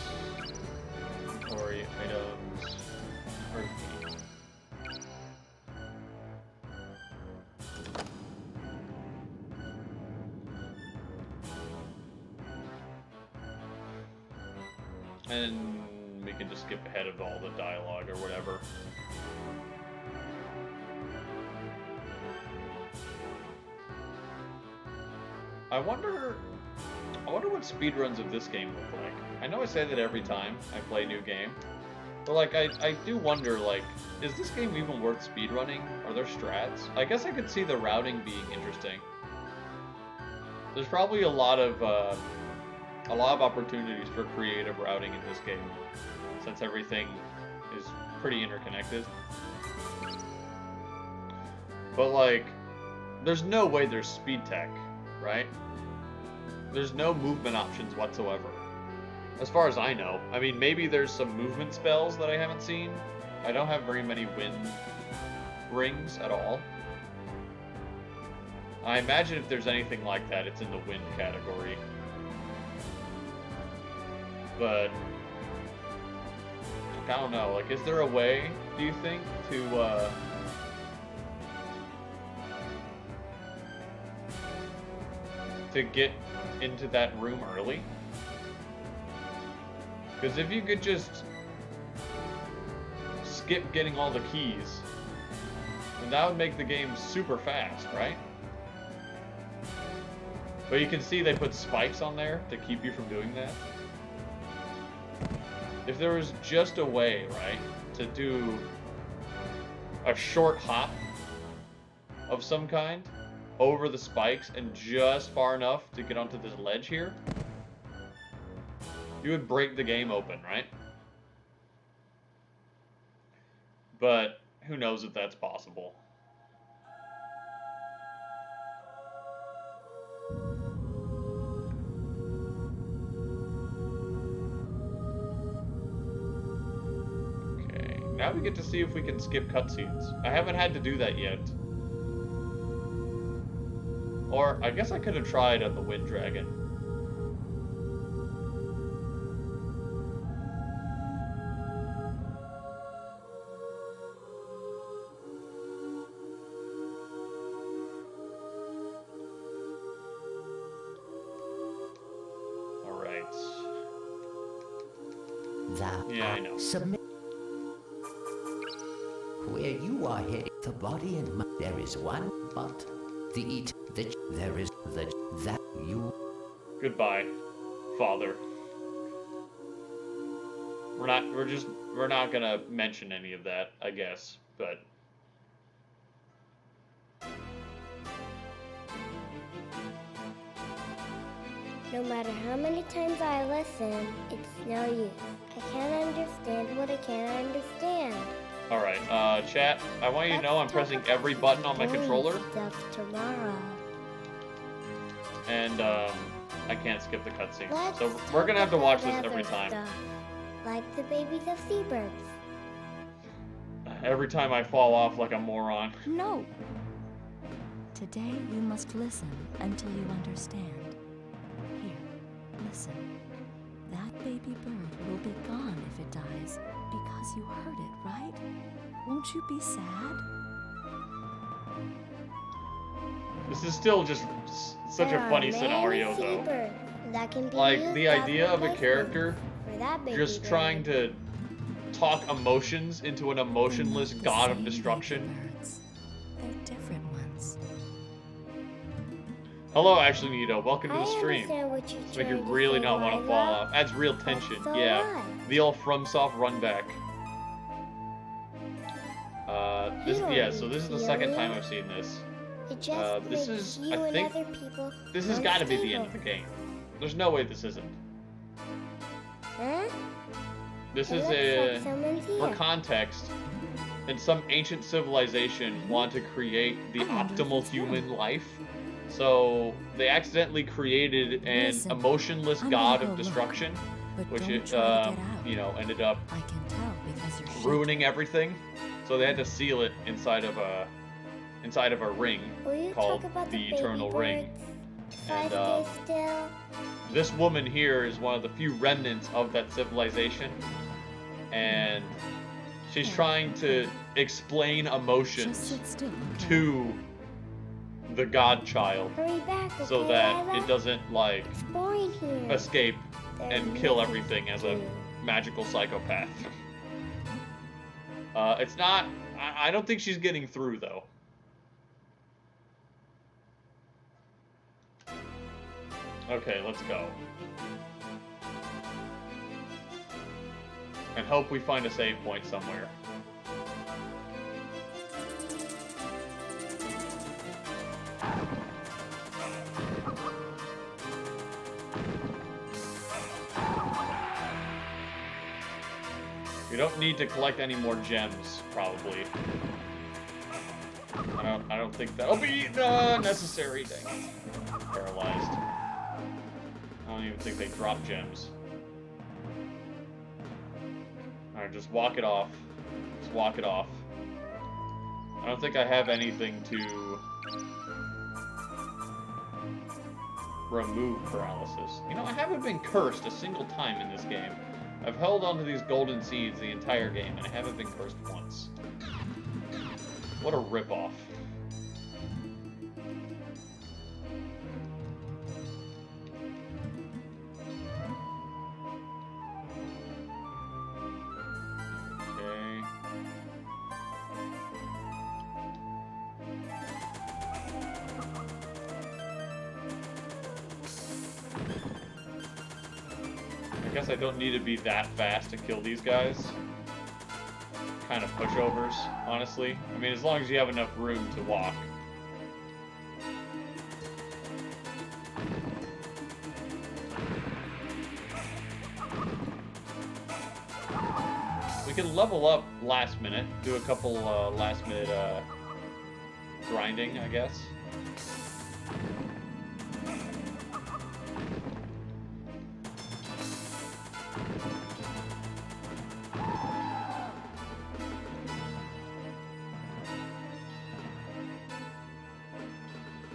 Inventory items. Earthy. And we can just skip ahead of all the dialogue or whatever. I wonder what speedruns of this game look like. I know I say that every time I play a new game, but like I do wonder, like, is this game even worth speedrunning? Are there strats? I guess I could see the routing being interesting. There's probably a lot of opportunities for creative routing in this game, since everything is pretty interconnected. But like, there's no way there's speed tech, right? There's no movement options whatsoever. As far as I know. I mean, maybe there's some movement spells that I haven't seen. I don't have very many wind rings at all. I imagine if there's anything like that, it's in the wind category. But I don't know. Like, is there a way, do you think, to get into that room early? Because if you could just skip getting all the keys, then that would make the game super fast, right? But you can see they put spikes on there to keep you from doing that. If there was just a way, right, to do a short hop of some kind over the spikes and just far enough to get onto this ledge here, you would break the game open, right? But who knows if that's possible. Okay, now we get to see if we can skip cutscenes. I haven't had to do that yet. Or, I guess I could have tried on the Wind Dragon. Alright. Yeah, I know. Submit. Where you are headed, the body and mind, there is one, but there is that you. Goodbye, Father. We're not gonna mention any of that, I guess, but. No matter how many times I listen, it's no use. I can't understand what I can't understand. Alright, chat, I want you to know I'm pressing every button on my controller. Stuff tomorrow. And, I can't skip the cutscene. So we're gonna have to watch this every time. Stuff, like the babies of seabirds. Every time I fall off like a moron. No. Today you must listen until you understand. Here, listen. That baby bird will be gone if it dies because you heard it, right? Won't you be sad? This is still just such a funny scenario, though. Like, the idea of a character just trying to talk emotions into an emotionless god of destruction. They're different ones. Hello, Ashley Nito. Welcome to the stream. It's Make you really not want to fall off. Adds real tension. Yeah. The old FromSoft run back. So this is the second time I've seen this. This is, I think, this has got to be the end of the game. There's no way this isn't. Huh? This is for context, in some ancient civilization wanted to create the optimal human life. So they accidentally created an emotionless god of destruction, which it, ended up ruining everything. So they had to seal it inside of a ring called the Eternal Ring. And this woman here is one of the few remnants of that civilization, and she's trying to explain emotions to the godchild so that it doesn't escape and kill everything as a magical psychopath. It's not. I don't think she's getting through though. Okay, let's go. And hope we find a save point somewhere. We don't need to collect any more gems, probably. And I don't think that'll be necessary. Dang it. Paralyzed. I don't even think they drop gems. Alright, just walk it off. Just walk it off. I don't think I have anything to remove paralysis. You know, I haven't been cursed a single time in this game. I've held onto these golden seeds the entire game, and I haven't been cursed once. What a ripoff. Okay. I guess I don't need to be that fast to kill these guys. Kind of pushovers, honestly. I mean, as long as you have enough room to walk. We can level up last minute, do a couple last minute grinding, I guess.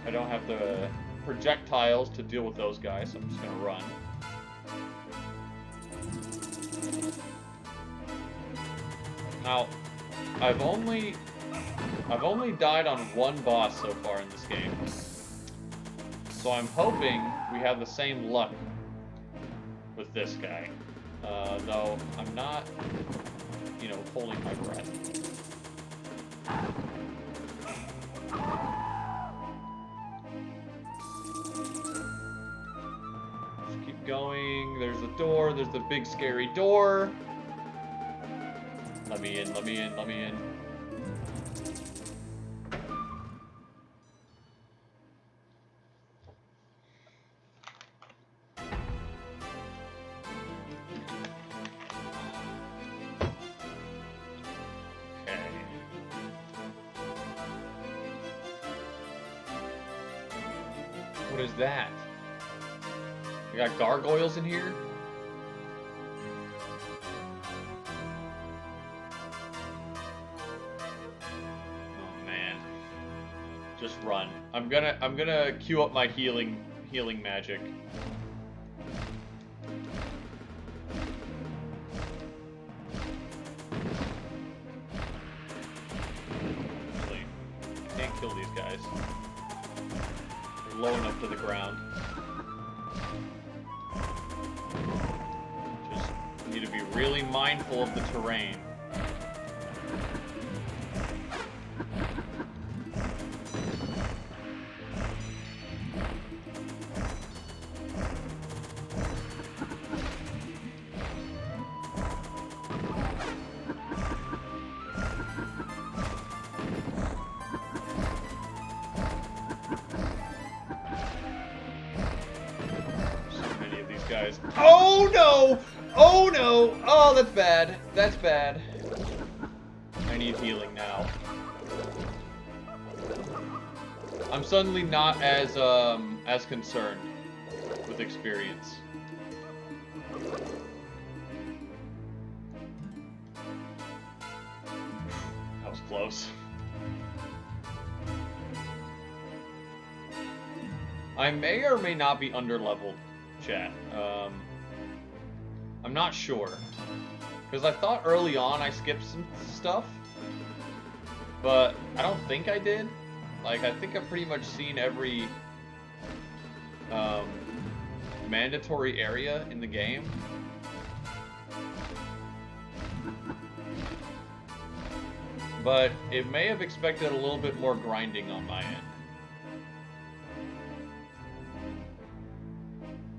I don't have the projectiles to deal with those guys, so I'm just gonna run. Now, I've only died on one boss so far in this game. So I'm hoping we have the same luck with this guy. Though I'm not, you know, holding my breath. Going. There's the door. There's the big scary door. Let me in. Let me in. Let me in. Okay. What is that? We got gargoyles in here? Oh man. Just run. I'm gonna queue up my healing magic. Really, can't kill these guys. They're low enough to the ground. Need to be really mindful of the terrain. So many of these guys. Oh no! Oh no! Oh, that's bad. That's bad. I need healing now. I'm suddenly not as concerned with experience. That was close. I may or may not be underleveled, chat. I'm not sure. Because I thought early on I skipped some stuff. But I don't think I did. Like, I think I've pretty much seen every mandatory area in the game. But it may have expected a little bit more grinding on my end.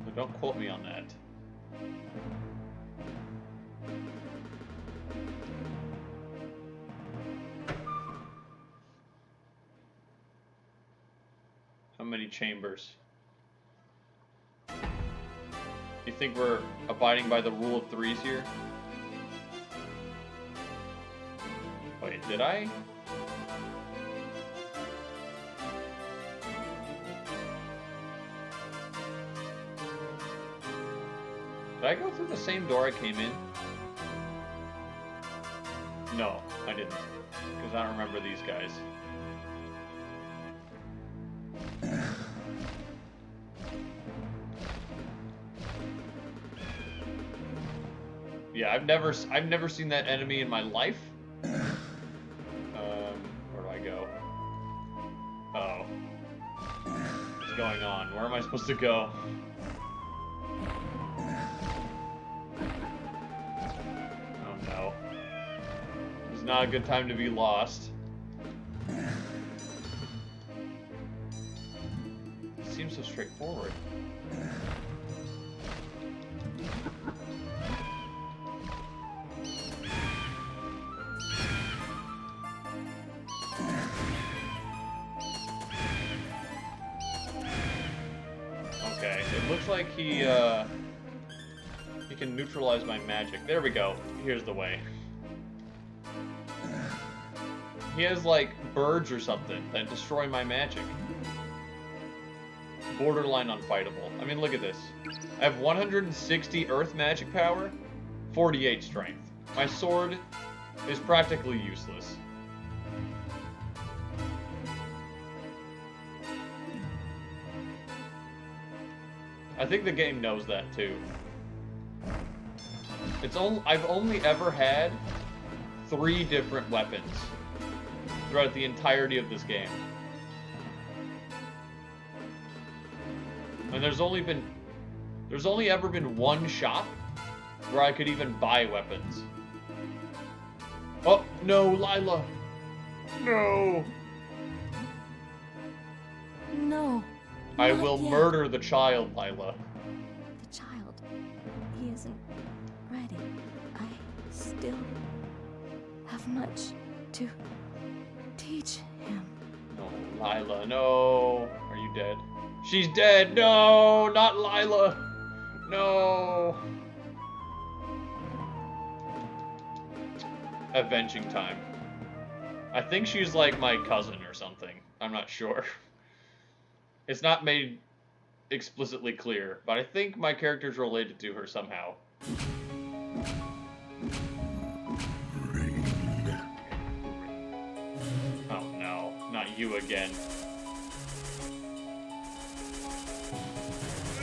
But don't quote me on that. How many chambers? You think we're abiding by the rule of threes here? Wait, did I? Did I go through the same door I came in? No, I didn't. Because I don't remember these guys. Yeah, I've never seen that enemy in my life. Where do I go? Oh. What's going on? Where am I supposed to go? Oh no. This is not a good time to be lost. It seems so straightforward. Okay, it looks like he can neutralize my magic. There we go. Here's the way. He has, like, birds or something that destroy my magic. Borderline unfightable. I mean, look at this. I have 160 earth magic power, 48 strength. My sword is practically useless. I think the game knows that too. I've only ever had 3 different weapons throughout the entirety of this game. And there's only ever been one shop where I could even buy weapons. Oh, no, Lila. No. No. I not will yet. murder the child, Lila. The child. He isn't ready. I still have much to teach him. No, Lila, no. Are you dead? She's dead. No, not Lila. No. Avenging time. I think she's like my cousin or something. I'm not sure. It's not made explicitly clear, but I think my character's related to her somehow. Oh no, not you again.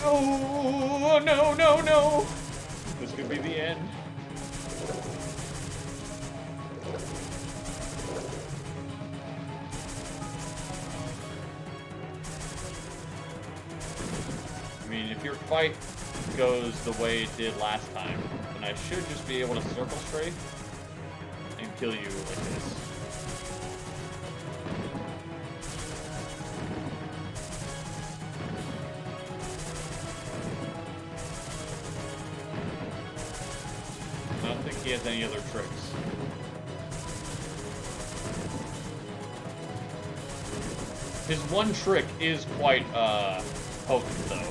Oh, no, no, no! This could be the end. I mean, if your fight goes the way it did last time, then I should just be able to circle strafe and kill you like this. I don't think he has any other tricks. His one trick is quite, potent, though.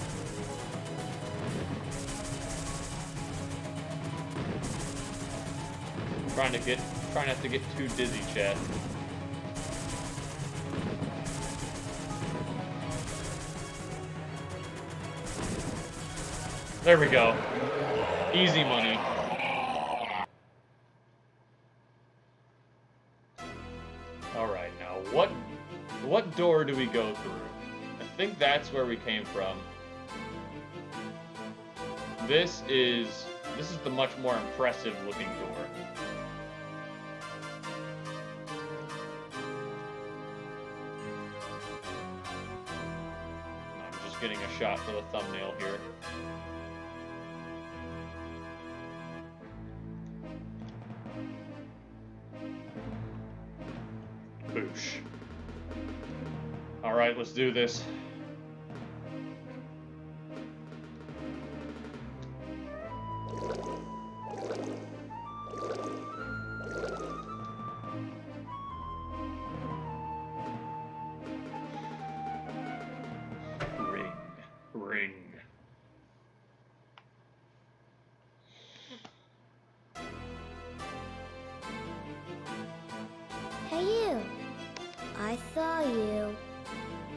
Try not to get too dizzy, chat. There we go. Easy money. Alright, now what door do we go through? I think that's where we came from. This is the much more impressive looking door. I'm just getting a shot for the thumbnail here. Boosh. Alright, let's do this. Ring. Hey, you. I saw you.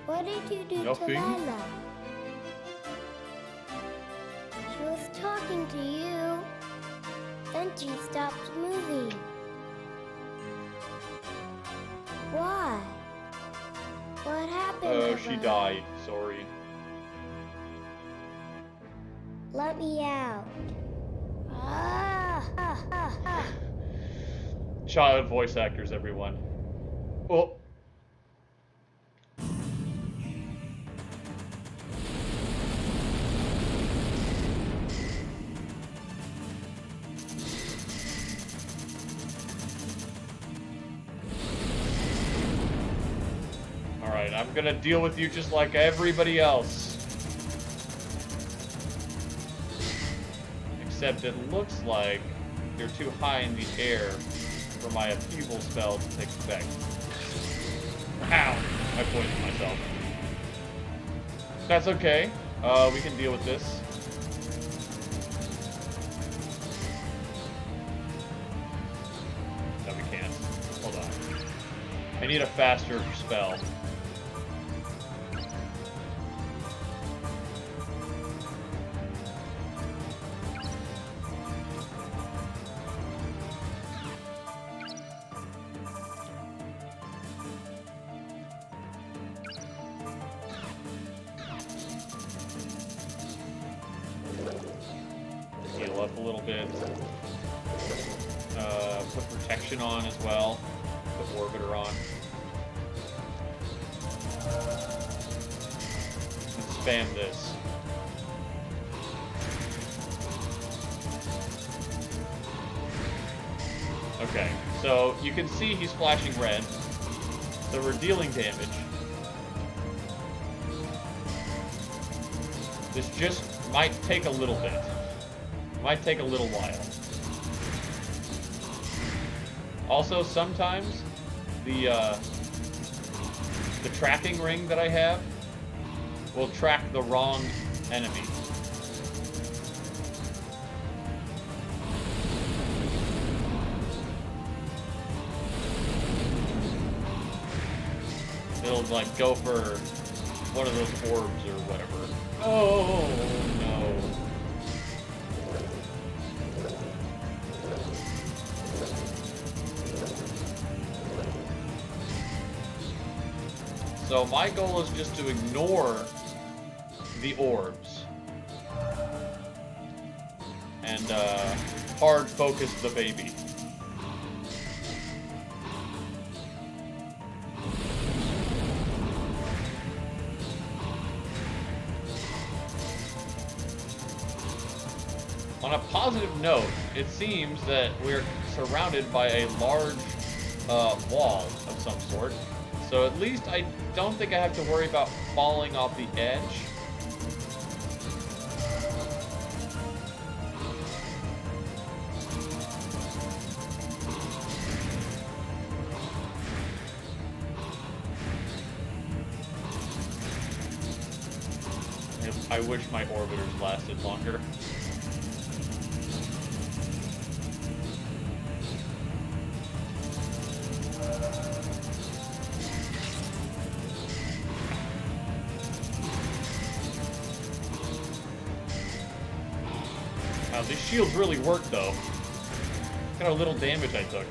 What did you do Nothing. to Lila? She was talking talking to you. Then she stopped moving. Why? What happened to she her? died. Sorry. Let me out. Child voice actors, everyone. Oh. Alright, I'm gonna deal with you just like everybody else. Except it looks like you're too high in the air for my upheaval spell to take effect. Ow! I poisoned myself. That's okay. We can deal with this. No, we can't. Hold on. I need a faster spell. Heal up a little bit. Put protection on as well. Put orbiter on. And spam this. Okay, so you can see he's flashing red. So we're dealing damage. This just might take a little bit. Might take a little while. Also, sometimes the tracking ring that I have will track the wrong enemy. It'll like go for one of those orbs or whatever. Oh no. So my goal is just to ignore the orbs and hard focus the baby. On a positive note, it seems that we're surrounded by a large wall of some sort. So at least I don't think I have to worry about falling off the edge. I wish my orbiters lasted longer. Wow, these shields really work though. Look at how little damage I took.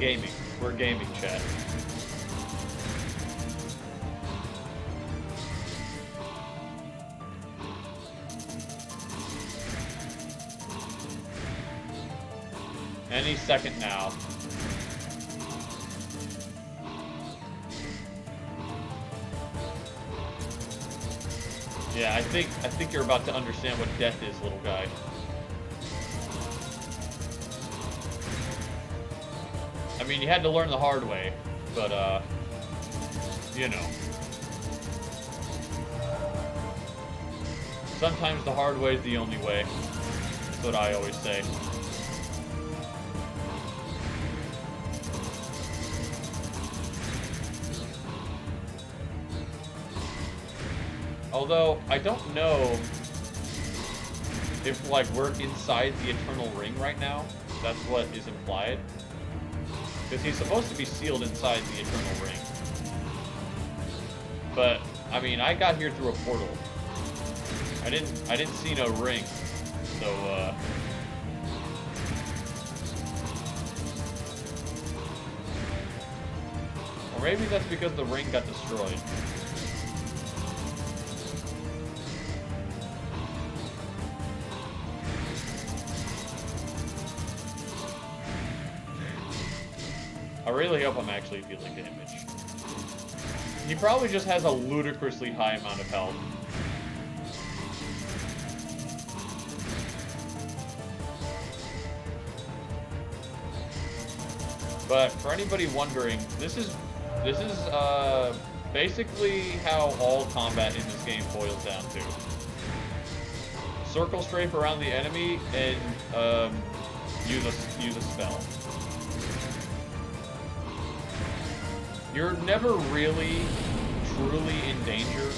Gaming. We're gaming, chat. Any second now. Yeah, I think you're about to understand what death is, little guy. I mean, you had to learn the hard way, but, you know. Sometimes the hard way is the only way. That's what I always say. Although, I don't know if, like, we're inside the Eternal Ring right now. That's what is implied. Because he's supposed to be sealed inside the Eternal Ring. But I mean, I got here through a portal. I didn't see no ring. So or maybe that's because the ring got destroyed. I really hope I'm actually dealing damage. He probably just has a ludicrously high amount of health. But for anybody wondering, this is basically how all combat in this game boils down to. Circle strafe around the enemy and use a spell. You're never really, truly in danger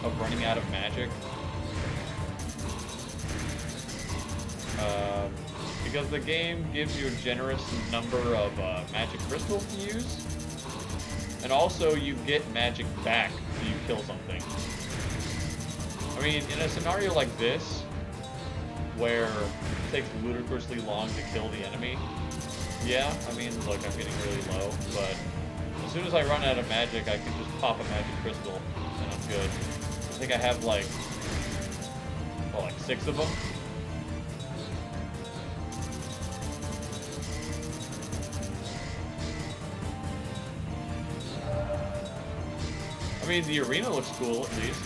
of running out of magic. Because the game gives you a generous number of magic crystals to use. And also, you get magic back when you kill something. I mean, in a scenario like this, where it takes ludicrously long to kill the enemy, yeah, I mean, look, I'm getting really low, but as soon as I run out of magic, I can just pop a magic crystal, and I'm good. I think I have, like, well, like 6 of them. I mean, the arena looks cool, at least.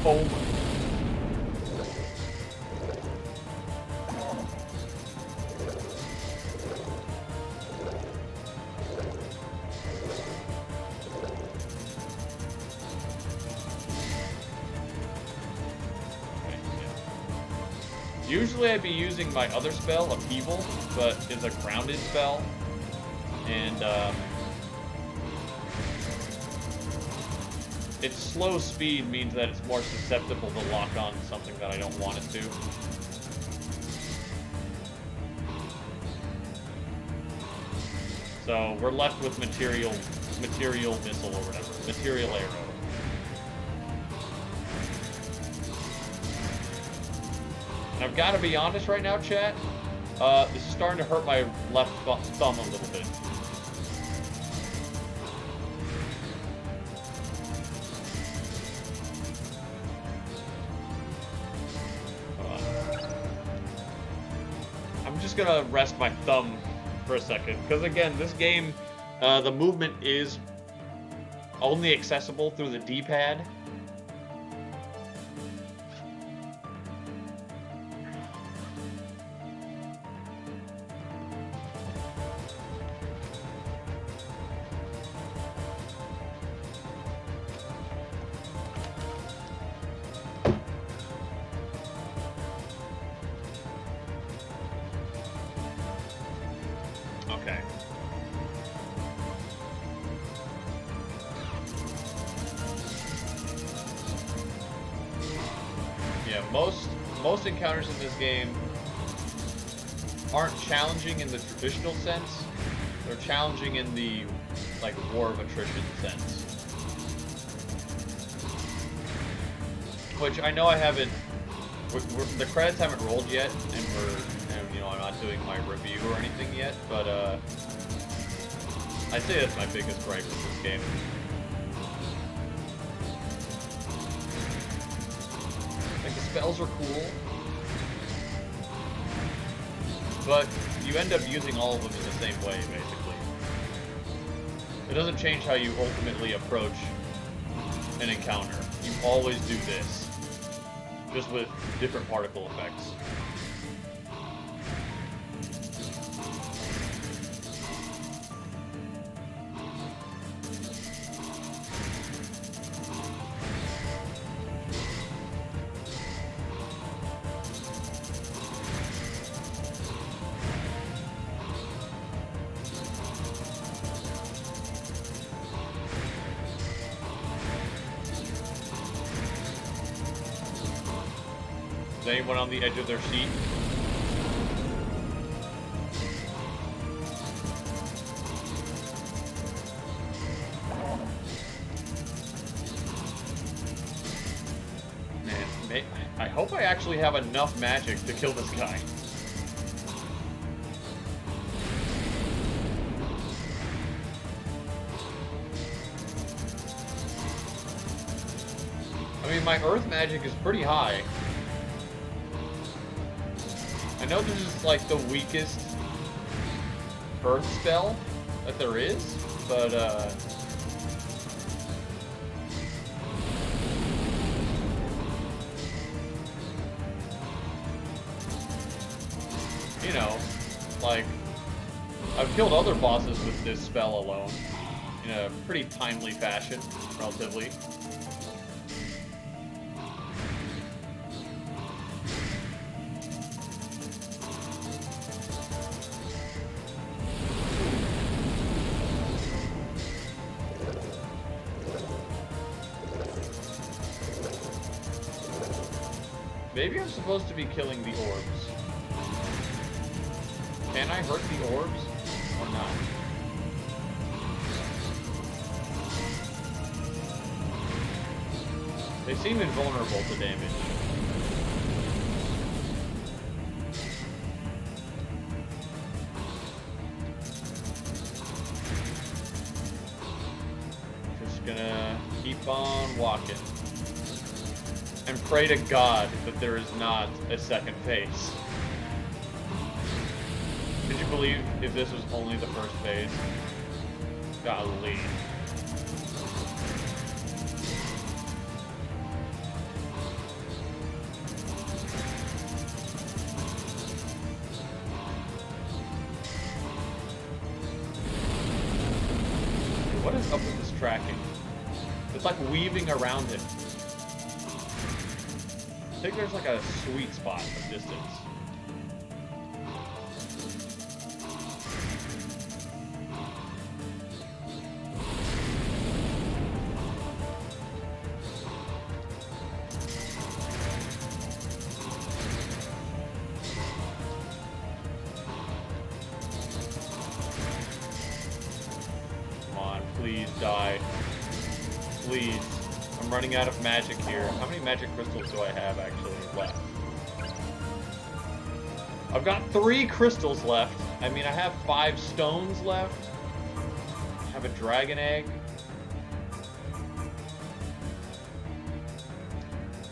Oh my. Usually I'd be using my other spell, Upheaval, but it's a grounded spell, and its slow speed means that it's more susceptible to lock on to something that I don't want it to. So we're left with material missile or whatever, material arrow. And I've got to be honest right now, chat. This is starting to hurt my left thumb a little bit. I'm just gonna rest my thumb for a second, because again, this game, the movement is only accessible through the D-pad. Okay. Yeah, most encounters in this game aren't challenging in the traditional sense. They're challenging in the, like, war of attrition sense. Which I know I haven't... the credits haven't rolled yet, and you know, I'm not doing my review or anything yet, but I'd say that's my biggest gripe with this game. Like, the spells are cool, but you end up using all of them in the same way, basically. It doesn't change how you ultimately approach an encounter. You always do this, just with different particle effects. Is anyone on the edge of their seat? Man, I hope I actually have enough magic to kill this guy. I mean, my earth magic is pretty high. I know this is like the weakest earth spell that there is, but you know, like, I've killed other bosses with this spell alone in a pretty timely fashion, relatively. Maybe I'm supposed to be killing the orbs. Can I hurt the orbs or not? They seem invulnerable to damage. Just gonna keep on walking. And pray to God that there is not a second phase. Could you believe if this was only the first phase? Golly. What is up with this tracking? It's like weaving around it. I think there's like a sweet spot of distance. Come on, please die. Please. I'm running out of magic here. How many magic crystals do I have actually left? I've got 3 crystals left. I mean, I have 5 stones left. I have a dragon egg.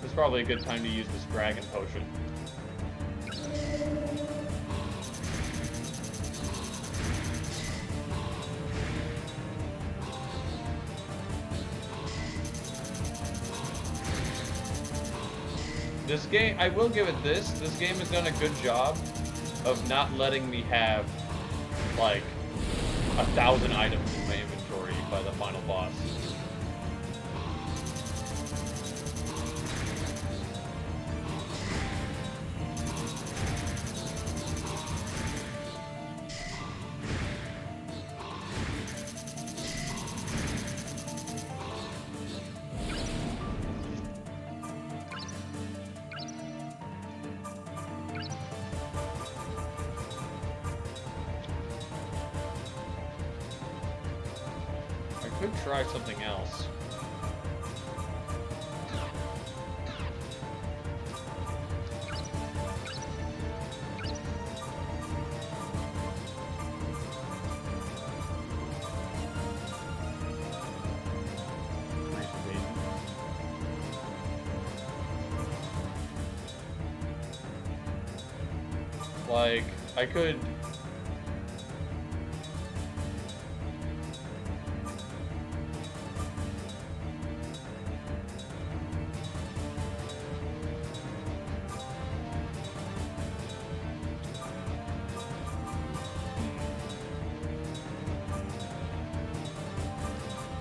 This is probably a good time to use this dragon potion. This game, I will give it this game has done a good job of not letting me have, like, 1,000 items in my inventory by the final boss. Could try something else. Like, I could...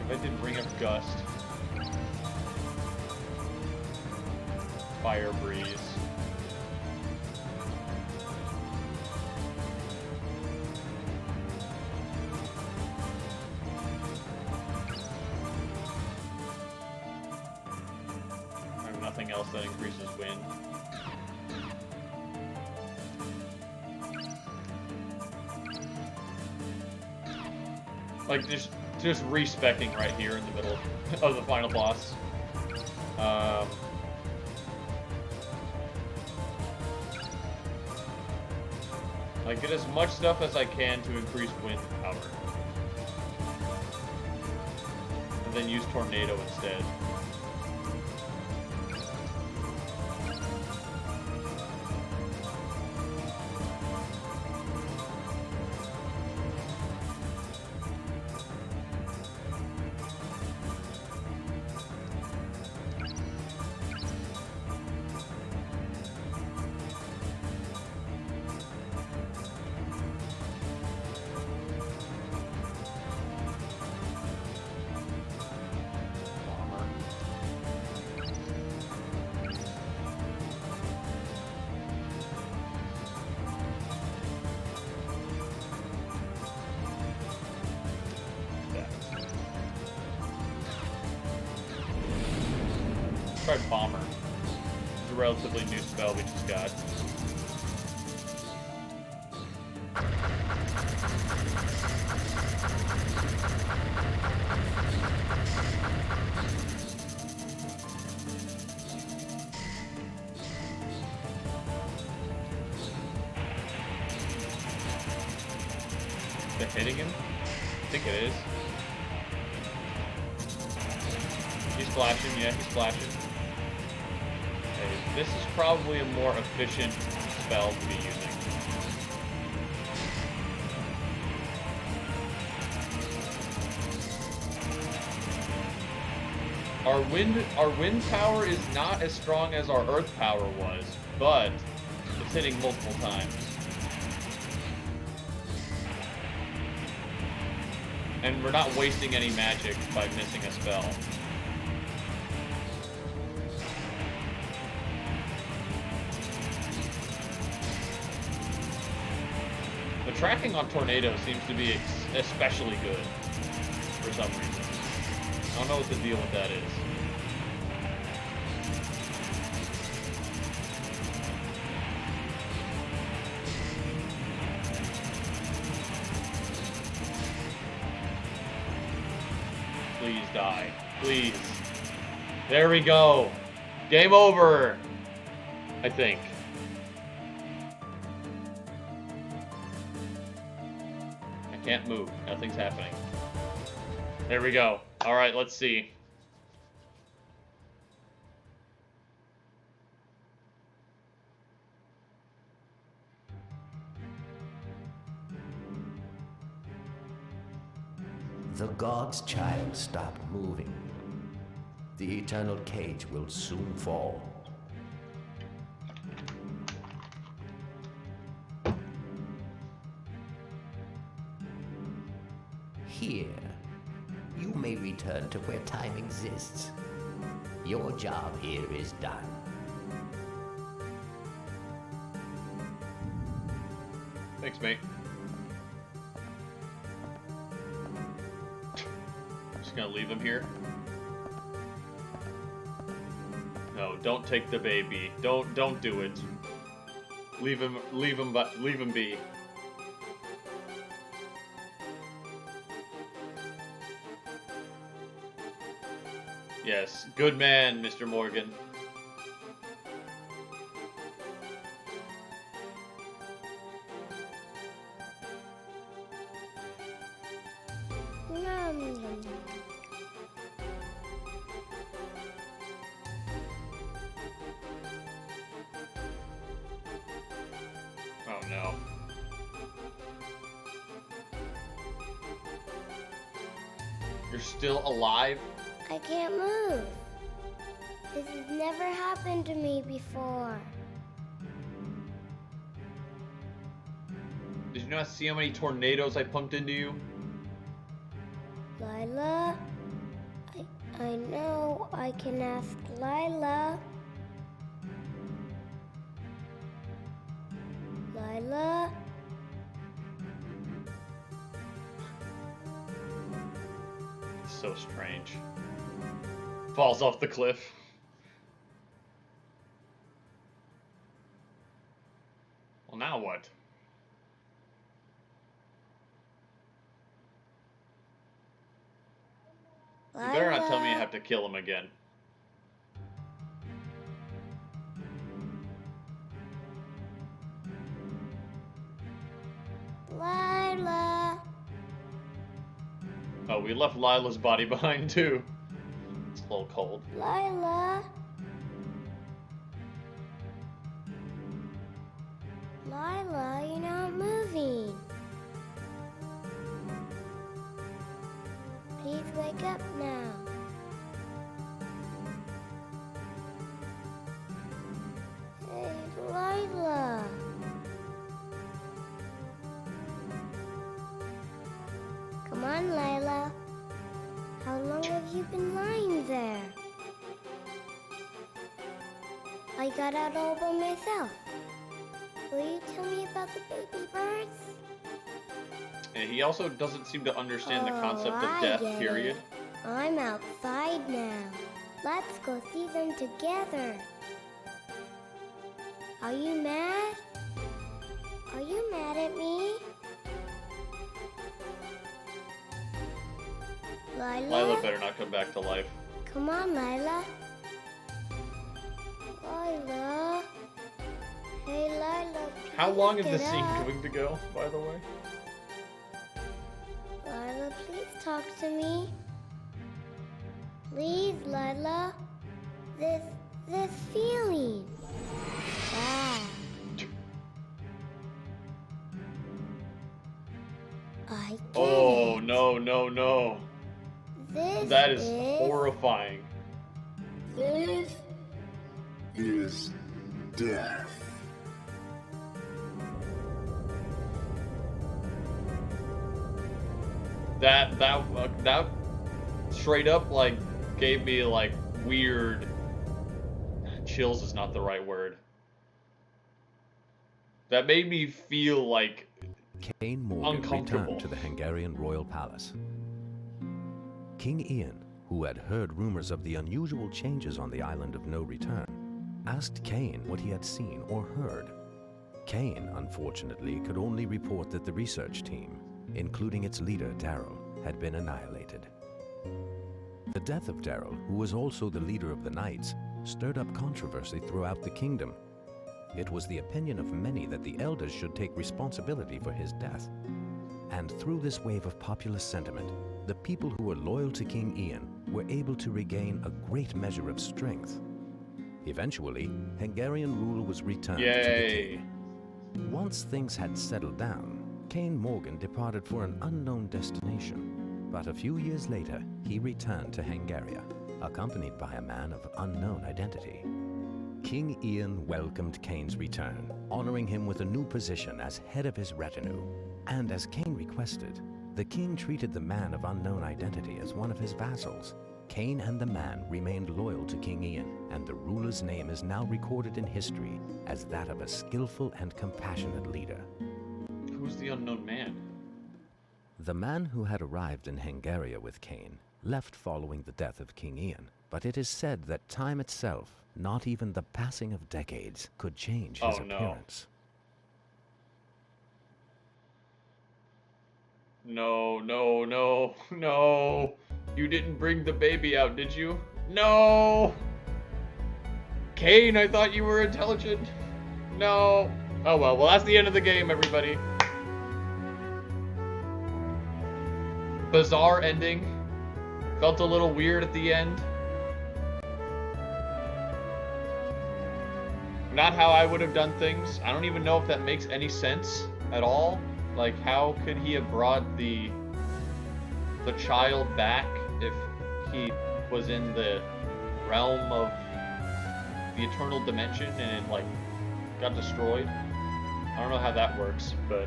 If I did bring up Gust. Fire Breeze. I have nothing else that increases wind. Like, just respecking right here in the middle of the final boss. I get as much stuff as I can to increase wind power. And then use tornado instead. Try Bomber. It's a relatively new spell we just got. Is it hitting him? I think it is. He's flashing, yeah, he's flashing. Okay, this is probably a more efficient spell to be using. Our wind power is not as strong as our earth power was, but it's hitting multiple times. And we're not wasting any magic by missing a spell. The tracking on Tornado seems to be especially good for some reason. I don't know what the deal with that is. Please die. Please. There we go. Game over. I think. I can't move. Nothing's happening. There we go. Alright, let's see. The god's child stopped moving. The eternal cage will soon fall. Here, you may return to where time exists. Your job here is done. Thanks, mate. Just gonna leave him here. No, don't take the baby. Don't do it. Leave him be. Yes, good man, Mr. Morgan. Oh no. You're still alive? I can't move. This has never happened to me before. Did you not see how many tornadoes I pumped into you? Lila? I know I can ask Lila. Lila? It's so strange. Falls off the cliff. Well, now what? You better not tell me I have to kill him again. Lila. Oh, we left Lila's body behind too. It's a little cold. Lila. Lila, you're not moving. Please wake up now. Hey, Lila. Come on, Lila. How long have you been lying there? I got out all by myself. Will you tell me about the baby birds? And he also doesn't seem to understand the concept of I death, get period. it. I'm outside now. Let's go see them together. Are you mad? Are you mad at me? Lila better not come back to life. Come on, Lila. Lila. Hey, Lila. How long is please this get scene up. going to go, by the way? Lila, please talk to me. Please, Lila. This feeling. Ah. I get Oh, it. no, no, no. This That is horrifying. This is death. That straight up like gave me like weird chills is not the right word. That made me feel like Cain Morgan uncomfortable. returned to the Hungarian royal palace. King Ian, who had heard rumors of the unusual changes on the island of No Return, asked Cain what he had seen or heard. Cain, unfortunately, could only report that the research team, including its leader Daryl, had been annihilated. The death of Daryl, who was also the leader of the Knights, stirred up controversy throughout the kingdom. It was the opinion of many that the elders should take responsibility for his death. And through this wave of popular sentiment, the people who were loyal to King Ian were able to regain a great measure of strength. Eventually, Hungarian rule was returned to the Yay. king. Once things had settled down, Cain Morgan departed for an unknown destination. But a few years later, he returned to Hungaria, accompanied by a man of unknown identity. King Ian welcomed Cain's return, honoring him with a new position as head of his retinue. And as Cain requested, the king treated the man of unknown identity as one of his vassals. Cain and the man remained loyal to King Ian, and the ruler's name is now recorded in history as that of a skillful and compassionate leader. Who's the unknown man? The man who had arrived in Hungaria with Cain left following the death of King Ian, but it is said that time itself, not even the passing of decades, could change his appearance. No, no, no, no. You didn't bring the baby out, did you? No! Cain, I thought you were intelligent. No. Oh well, that's the end of the game, everybody. Bizarre ending. Felt a little weird at the end. Not how I would have done things. I don't even know if that makes any sense at all. Like, how could he have brought the child back if he was in the realm of the eternal dimension and it, like, got destroyed? I don't know how that works, but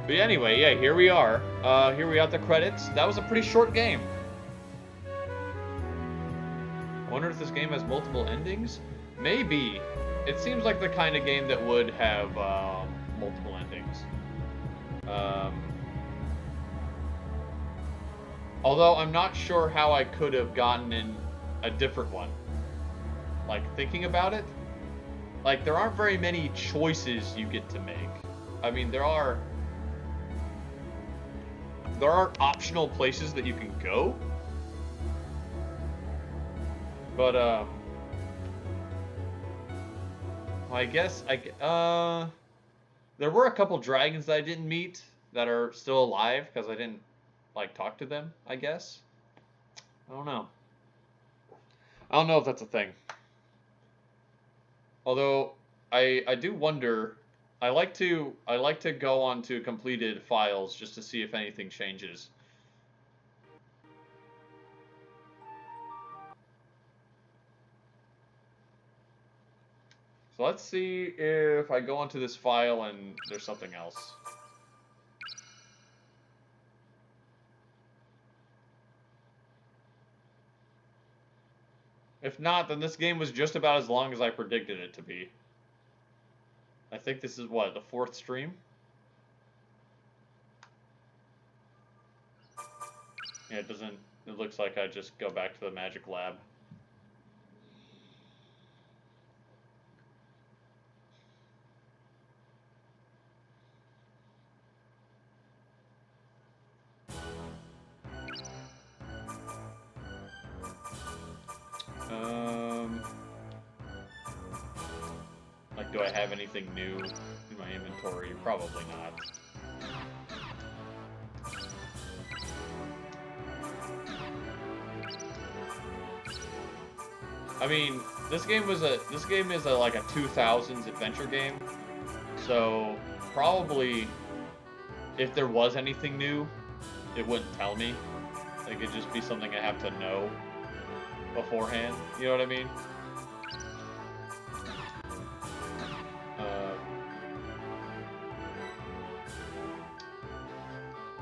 anyway, yeah, here we are. Here we are at the credits. That was a pretty short game. I wonder if this game has multiple endings? Maybe. It seems like the kind of game that would have multiple endings. Although I'm not sure how I could have gotten in a different one. Like, thinking about it, like, there aren't very many choices you get to make. I mean, there are there aren't optional places that you can go. But I guess there were a couple dragons that I didn't meet that are still alive because I didn't like talk to them, I guess. I don't know. I don't know if that's a thing. Although I do wonder, I like to go onto completed files just to see if anything changes. So let's see if I go onto this file and there's something else. If not, then this game was just about as long as I predicted it to be. I think this is what, the 4th stream? Yeah, it doesn't, it looks like I just go back to the magic lab. Like, do I have anything new in my inventory? Probably not. I mean, this game is like a 2000s adventure game. So, probably if there was anything new, it wouldn't tell me. It could just be something I have to know beforehand. You know what I mean?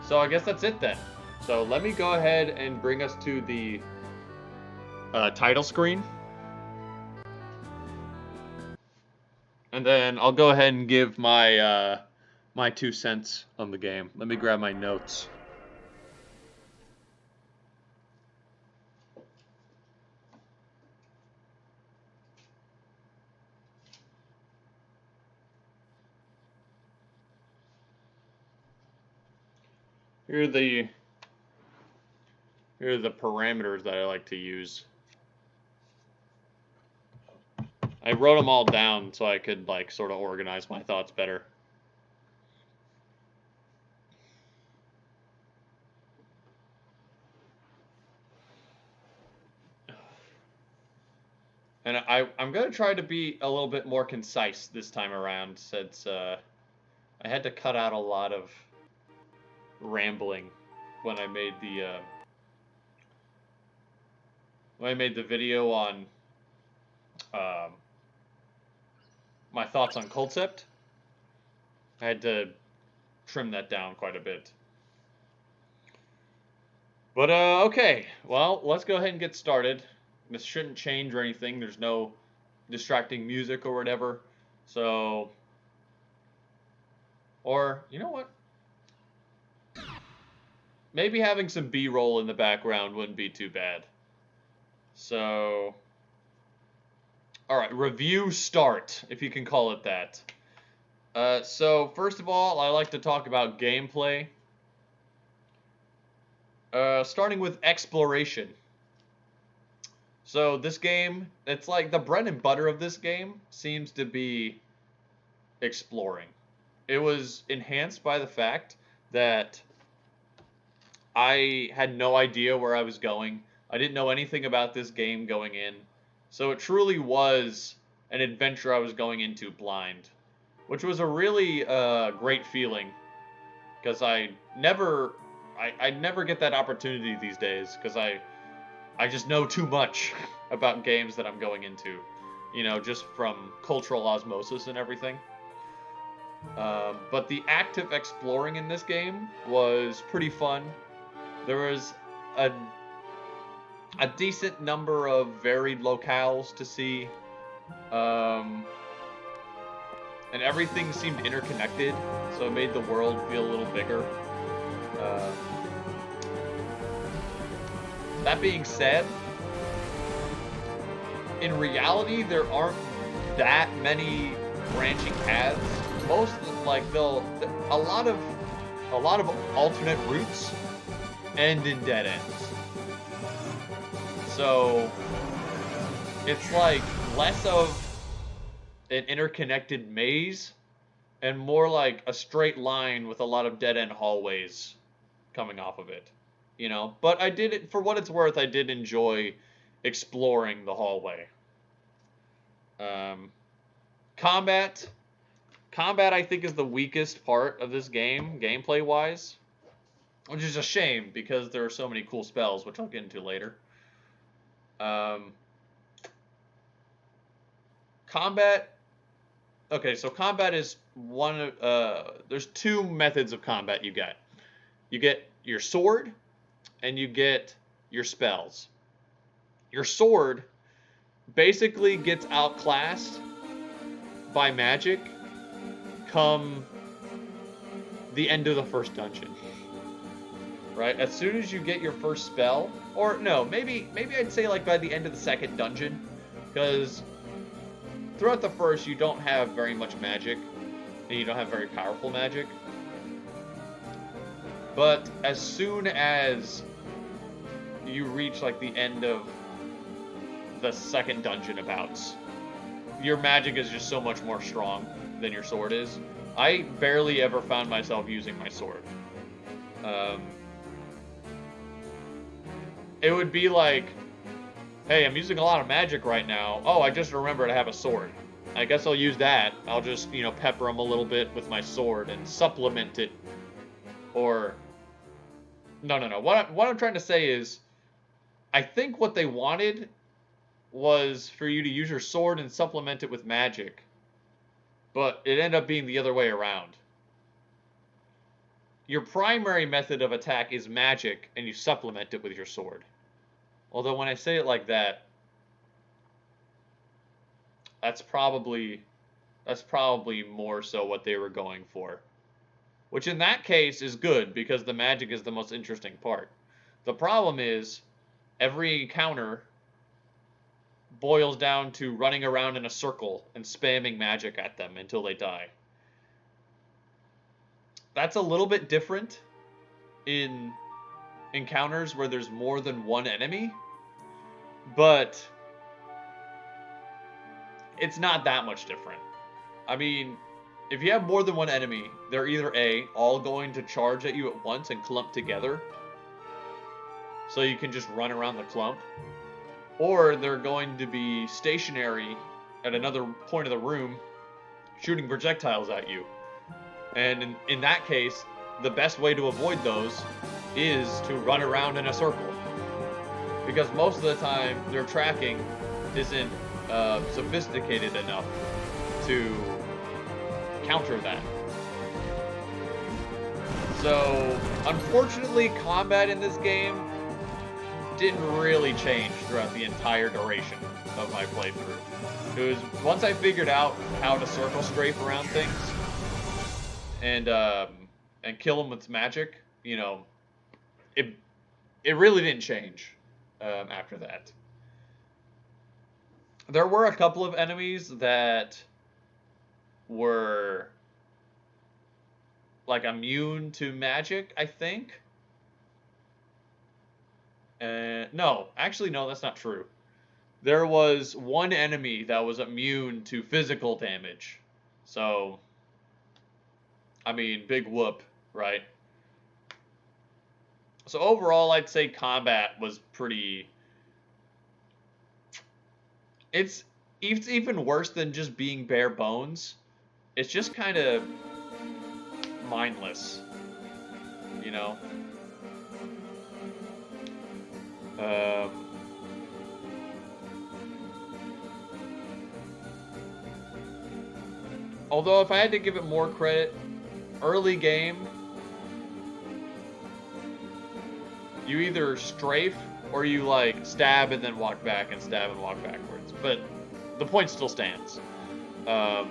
So I guess that's it then. So let me go ahead and bring us to the title screen. And then I'll go ahead and give my my 2 cents on the game. Let me grab my notes. Here are the parameters that I like to use. I wrote them all down so I could like sort of organize my thoughts better. And I'm going to try to be a little bit more concise this time around, since I had to cut out a lot of rambling when I made the video on my thoughts on Concept. I had to trim that down quite a bit. But okay, well, let's go ahead and get started. This shouldn't change or anything. There's no distracting music or whatever. So, or you know what? Maybe having some B-roll in the background wouldn't be too bad. So, all right, review start, if you can call it that. So first of all, I like to talk about gameplay. Starting with exploration. So this game, it's like the bread and butter of this game seems to be exploring. It was enhanced by the fact that I had no idea where I was going. I didn't know anything about this game going in. So it truly was an adventure I was going into blind, which was a really great feeling, because I never get that opportunity these days, because I just know too much about games that I'm going into, you know, just from cultural osmosis and everything. But the active exploring in this game was pretty fun. There was a decent number of varied locales to see, and everything seemed interconnected, so it made the world feel a little bigger. That being said, in reality, there aren't that many branching paths. Most, like, a lot of alternate routes end in dead ends. So it's like less of an interconnected maze and more like a straight line with a lot of dead end hallways coming off of it, you know. But I did it, for what it's worth, I did enjoy exploring the hallway. Combat I think is the weakest part of this game, gameplay wise, which is a shame because there are so many cool spells, which I'll get into later. Combat. Okay, so combat is one. There's two methods of combat you get. You get your sword, and you get your spells. Your sword basically gets outclassed by magic come the end of the first dungeon. Right? As soon as you get your first spell, or no, maybe I'd say like by the end of the second dungeon, because throughout the first you don't have very much magic, and you don't have very powerful magic. But as soon as you reach like the end of the second dungeon abouts, your magic is just so much more strong than your sword is. I barely ever found myself using my sword. It would be like, hey, I'm using a lot of magic right now. Oh, I just remembered I have a sword. I guess I'll use that. I'll just, you know, pepper them a little bit with my sword and supplement it. Or, no. What I'm trying to say is, I think what they wanted was for you to use your sword and supplement it with magic. But it ended up being the other way around. Your primary method of attack is magic, and you supplement it with your sword. Although when I say it like that, that's probably more so what they were going for. Which in that case is good, because the magic is the most interesting part. The problem is, every encounter boils down to running around in a circle and spamming magic at them until they die. That's a little bit different in encounters where there's more than one enemy, but it's not that much different. I mean, if you have more than one enemy, they're either A, all going to charge at you at once and clump together, so you can just run around the clump, or they're going to be stationary at another point of the room, shooting projectiles at you. And in that case, the best way to avoid those is to run around in a circle. Because most of the time, their tracking isn't sophisticated enough to counter that. So, unfortunately, combat in this game didn't really change throughout the entire duration of my playthrough. It was, once I figured out how to circle strafe around things and kill them with magic, you know, it really didn't change after that. There were a couple of enemies that were like immune to magic, I think. No, actually, no, that's not true. There was one enemy that was immune to physical damage. So, I mean, big whoop, right? So overall, I'd say combat was pretty... It's even worse than just being bare bones. It's just kind of mindless, you know? Although if I had to give it more credit, early game, you either strafe or you like stab and then walk back and stab and walk backwards. But the point still stands. It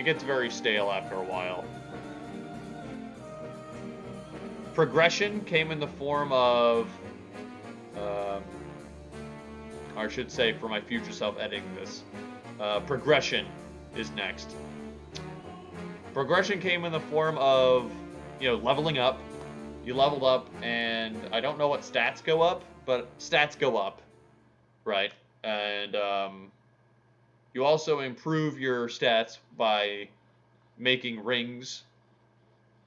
gets very stale after a while. Progression came in the form of, or I should say for my future self editing this, progression is next. Progression came in the form of, you know, leveling up. you leveled up, and I don't know what stats go up, but stats go up, right? And you also improve your stats by making rings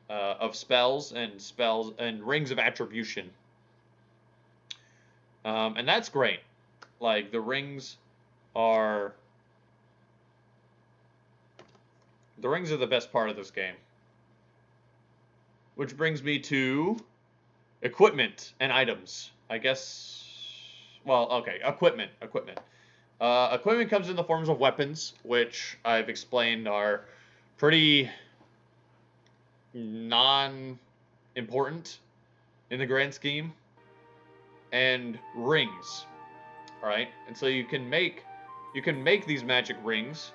of spells and rings of attribution. And that's great. Like, the rings are the best part of this game. Which brings me to equipment and items. I guess, well, okay, equipment. Equipment comes in the forms of weapons, which I've explained are pretty non-important in the grand scheme. And rings, all right? And so you can make these magic rings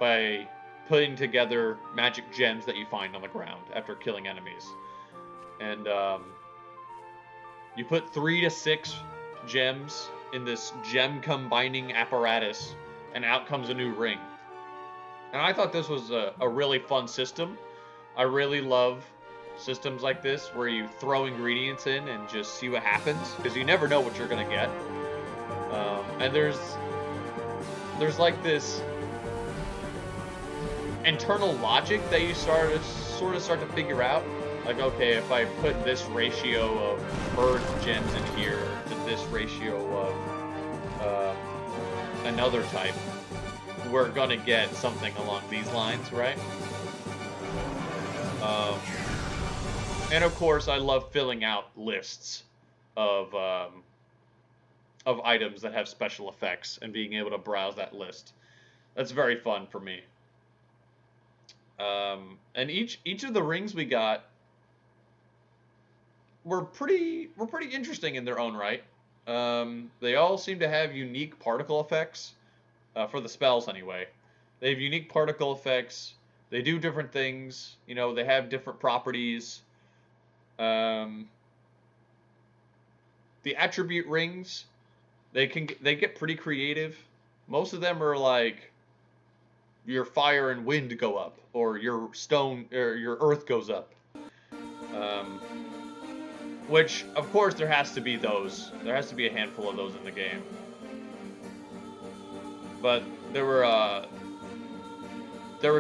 by putting together magic gems that you find on the ground after killing enemies. And you put 3 to 6 gems in this gem combining apparatus, and out comes a new ring. And I thought this was a really fun system. I really love systems like this where you throw ingredients in and just see what happens, because you never know what you're gonna get. And there's like this internal logic that you sort of start to figure out. Like, okay, if I put this ratio of bird gems in here to this ratio of another type, we're gonna get something along these lines, right? And of course, I love filling out lists of items that have special effects and being able to browse that list. That's very fun for me. And each of the rings we got were pretty interesting in their own right. They all seem to have unique particle effects, for the spells anyway. They have unique particle effects. They do different things. You know, they have different properties. The attribute rings, they get pretty creative. Most of them are like, your fire and wind go up, or your stone or your earth goes up. Which, of course, there has to be those. There has to be a handful of those in the game. But there were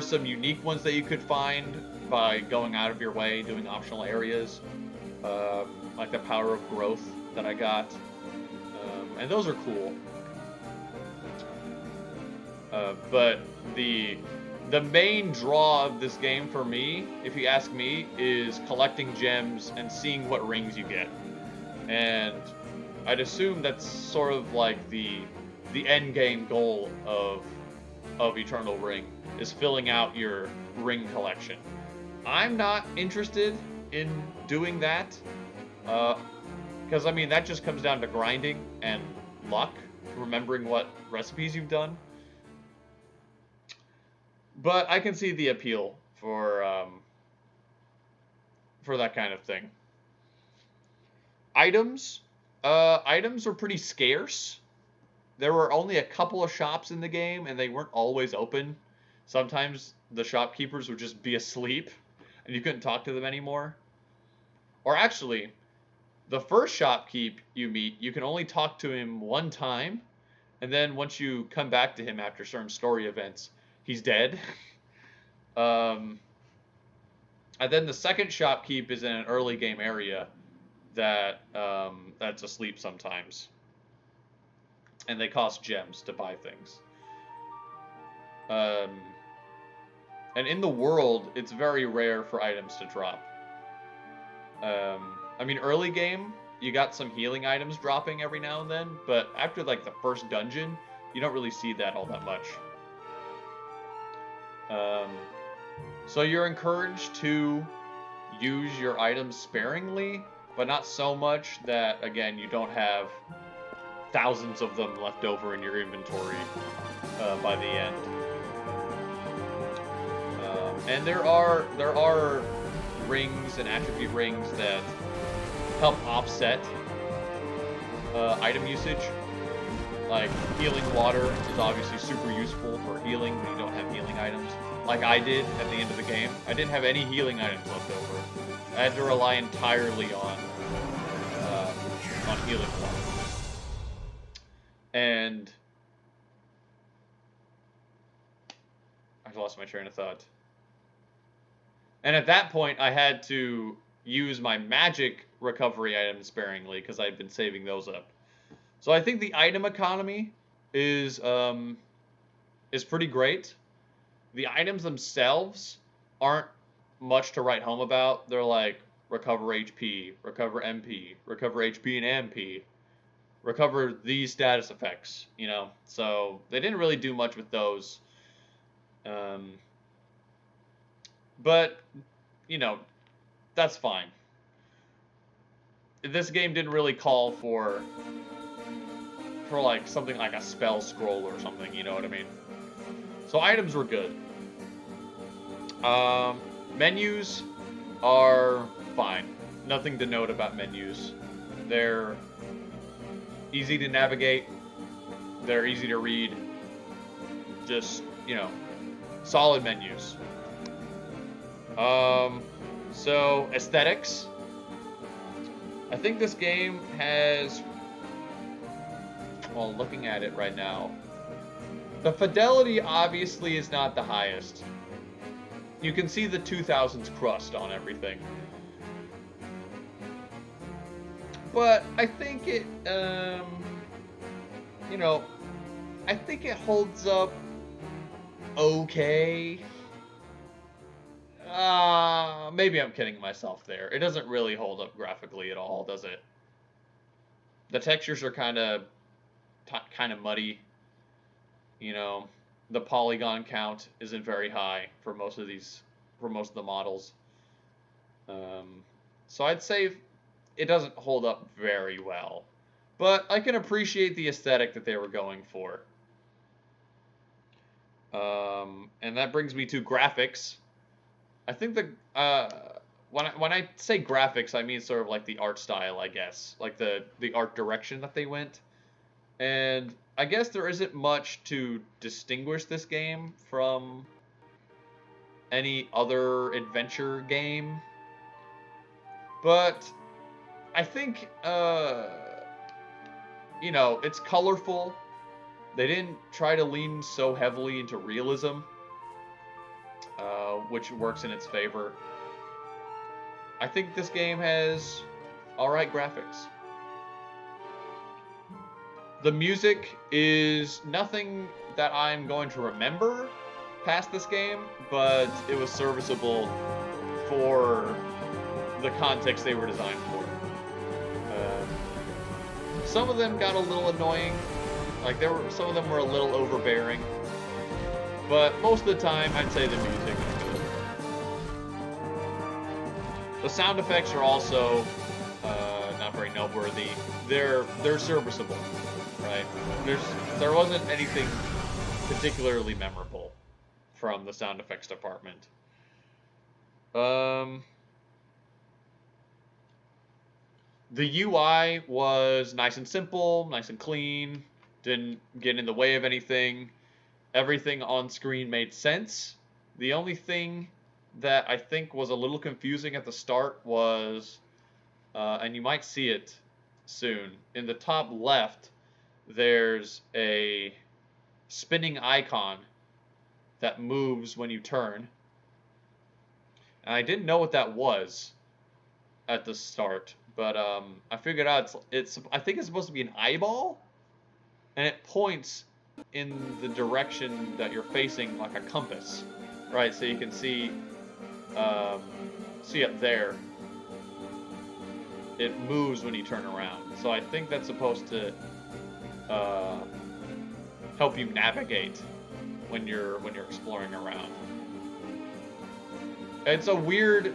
some unique ones that you could find by going out of your way, doing optional areas, like the power of growth that I got, and those are cool. But the main draw of this game for me, if you ask me, is collecting gems and seeing what rings you get. And I'd assume that's sort of like the end game goal of Eternal Ring, is filling out your ring collection. I'm not interested in doing that, because I mean, that just comes down to grinding and luck, remembering what recipes you've done. But I can see the appeal for that kind of thing. Items are pretty scarce. There were only a couple of shops in the game, and they weren't always open. Sometimes the shopkeepers would just be asleep, and you couldn't talk to them anymore. Or actually, the first shopkeep you meet, you can only talk to him one time, and then once you come back to him after certain story events, he's dead. And then the second shopkeep is in an early game area that's asleep sometimes. And they cost gems to buy things. And in the world, it's very rare for items to drop. I mean, early game, you got some healing items dropping every now and then, but after like the first dungeon, you don't really see that all that much. So you're encouraged to use your items sparingly, but not so much that, again, you don't have thousands of them left over in your inventory by the end. And there are rings and attribute rings that help offset item usage. Like healing water is obviously super useful for healing when you don't have healing items. Like I did at the end of the game. I didn't have any healing items left over. I had to rely entirely on healing water. And I've lost my train of thought. And at that point, I had to use my magic recovery items sparingly because I had been saving those up. So I think the item economy is pretty great. The items themselves aren't much to write home about. They're like recover HP, recover MP, recover HP and MP, recover these status effects, you know. So they didn't really do much with those. But, you know, that's fine. This game didn't really call for like something like a spell scroll or something, you know what I mean? So items were good. Menus are fine. Nothing to note about menus. They're easy to navigate. They're easy to read. Just, you know, solid menus. So aesthetics. I think this game has, well, looking at it right now, the fidelity obviously is not the highest. You can see the 2000s crust on everything. But I think it, you know, I think it holds up okay. Maybe I'm kidding myself there. It doesn't really hold up graphically at all, does it? The textures are kind of muddy. You know, the polygon count isn't very high for most of the models. So I'd say it doesn't hold up very well. But I can appreciate the aesthetic that they were going for. And that brings me to graphics. I think when I say graphics, I mean sort of like the art style, I guess, like the art direction that they went. And I guess there isn't much to distinguish this game from any other adventure game. But I think, you know, it's colorful. They didn't try to lean so heavily into realism, which works in its favor. I think this game has alright graphics. The music is nothing that I'm going to remember past this game, but it was serviceable for the context they were designed for. Some of them got a little annoying. Like some of them were a little overbearing. But most of the time, I'd say the music is good. The sound effects are also not very noteworthy. They're serviceable, right? There wasn't anything particularly memorable from the sound effects department. The UI was nice and simple, nice and clean, didn't get in the way of anything. Everything on screen made sense. The only thing that I think was a little confusing at the start was, and you might see it soon, in the top left, there's a spinning icon that moves when you turn. And I didn't know what that was at the start, but I figured out I think it's supposed to be an eyeball, and it points in the direction that you're facing like a compass, right? So you can see up there. It moves when you turn around. So I think that's supposed to help you navigate when you're exploring around. It's a weird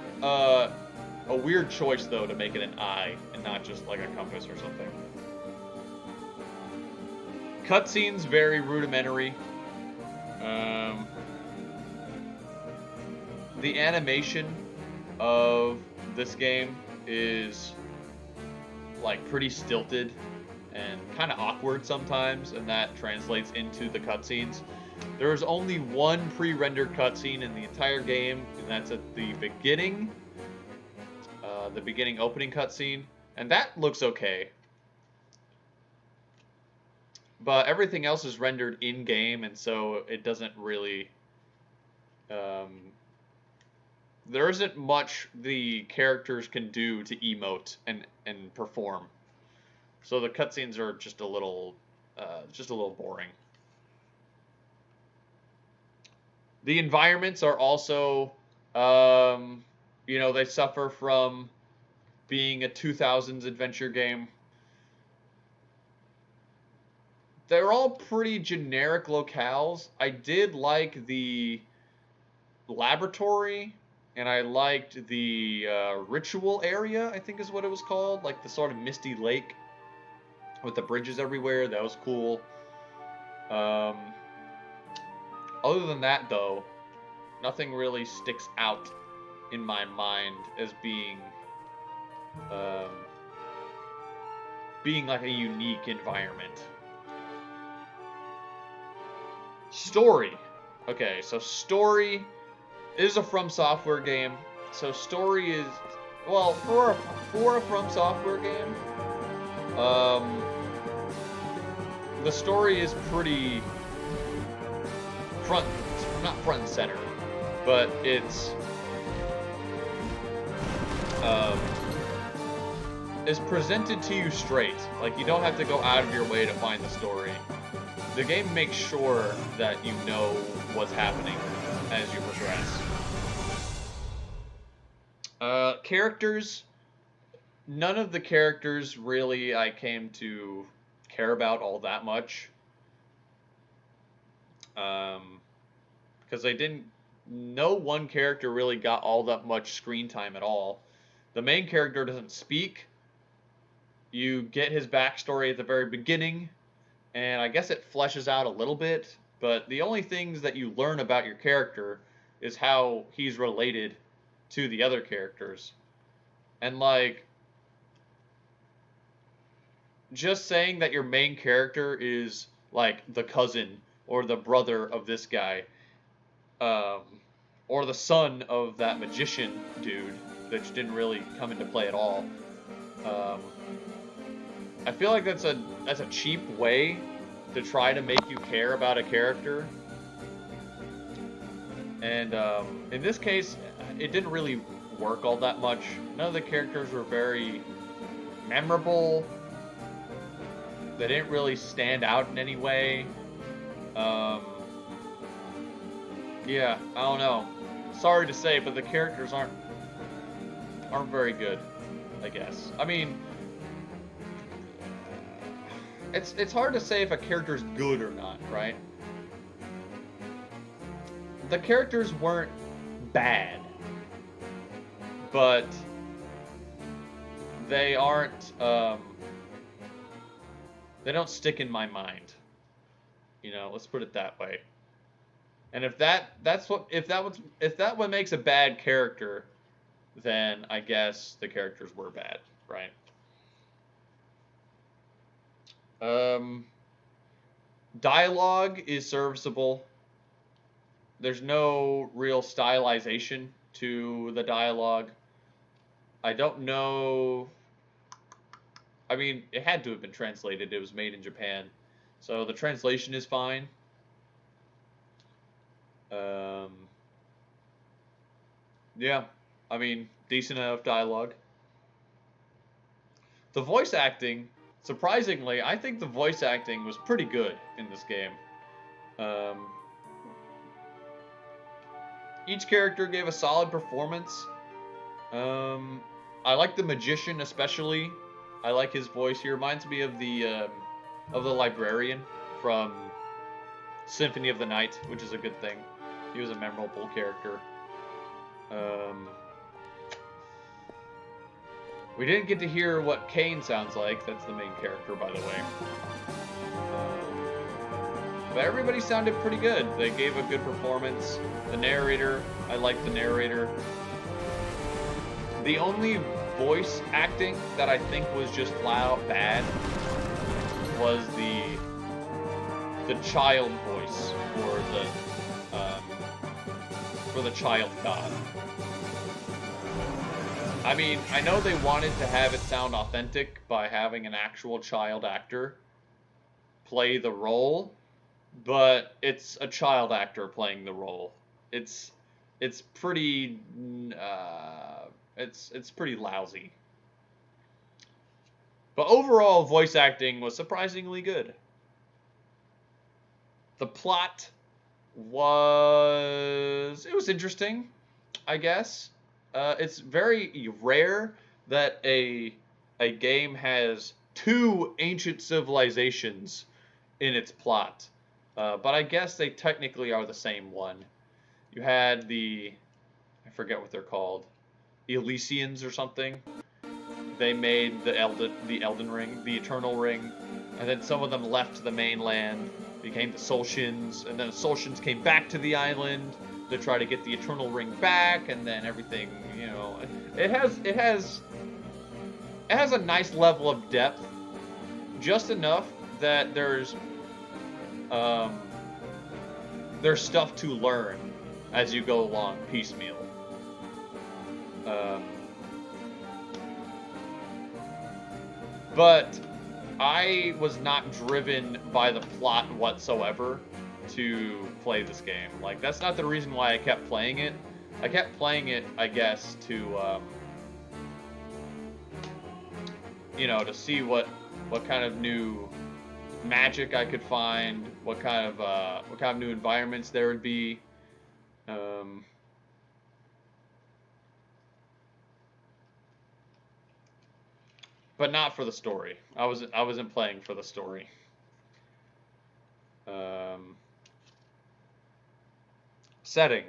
choice though to make it an eye and not just like a compass or something. Cutscenes very rudimentary. The animation of this game is like pretty stilted and kind of awkward sometimes, and that translates into the cutscenes. There is only one pre-rendered cutscene in the entire game, and that's at the beginning the beginning opening cutscene, and that looks okay. But everything else is rendered in-game, and so it doesn't really... there isn't much the characters can do to emote and perform. So the cutscenes are just a little boring. The environments are also, you know, they suffer from being a 2000s adventure game. They're all pretty generic locales. I did like the laboratory, and I liked the ritual area, I think is what it was called. Like the sort of misty lake with the bridges everywhere. That was cool. Other than that, though, nothing really sticks out in my mind as being like a unique environment. Story. Okay, so story is a From Software game. So story is, well, for a From Software game, the story is pretty not front and center, but it's presented to you straight. Like, you don't have to go out of your way to find the story. The game makes sure that you know what's happening as you progress. Characters. None of the characters really I came to care about all that much. Because no one character really got all that much screen time at all. The main character doesn't speak. You get his backstory at the very beginning, and I guess it fleshes out a little bit, but the only things that you learn about your character is how he's related to the other characters. And, like, just saying that your main character is, like, the cousin or the brother of this guy, or the son of that magician dude, which didn't really come into play at all. I feel like that's a cheap way to try to make you care about a character. And in this case, it didn't really work all that much. None of the characters were very memorable. They didn't really stand out in any way. Yeah, I don't know. Sorry to say, but the characters aren't very good, I guess. I mean, it's hard to say if a character's good or not, right? The characters weren't bad, but they aren't they don't stick in my mind. You know, let's put it that way. And if that what makes a bad character, then I guess the characters were bad, right? Dialogue is serviceable. There's no real stylization to the dialogue. I don't know. I mean, it had to have been translated. It was made in Japan. So the translation is fine. Yeah, I mean, decent enough dialogue. The voice acting, surprisingly, I think the voice acting was pretty good in this game. Each character gave a solid performance. I like the magician especially. I like his voice. He reminds me of the librarian from Symphony of the Night, which is a good thing. He was a memorable character. We didn't get to hear what Kane sounds like. That's the main character, by the way. But everybody sounded pretty good. They gave a good performance. The narrator, I liked the narrator. The only voice acting that I think was just flat out bad was the child voice for the child god. I mean, I know they wanted to have it sound authentic by having an actual child actor play the role, but it's a child actor playing the role. It's pretty it's pretty lousy. But overall, voice acting was surprisingly good. The plot was interesting, I guess. It's very rare that a game has two ancient civilizations in its plot. But I guess they technically are the same one. You had I forget what they're called, Elysians or something. They made the Elden Ring, the Eternal Ring, and then some of them left the mainland, became the Soltians, and then the Soltians came back to the island to try to get the Eternal Ring back, and then everything, you know, it has a nice level of depth, just enough that there's stuff to learn as you go along piecemeal. But I was not driven by the plot whatsoever to play this game. Like, that's not the reason why I kept playing it. I kept playing it, I guess, to you know, to see what kind of new magic I could find, what kind of new environments there would be. But not for the story. I wasn't playing for the story. Setting,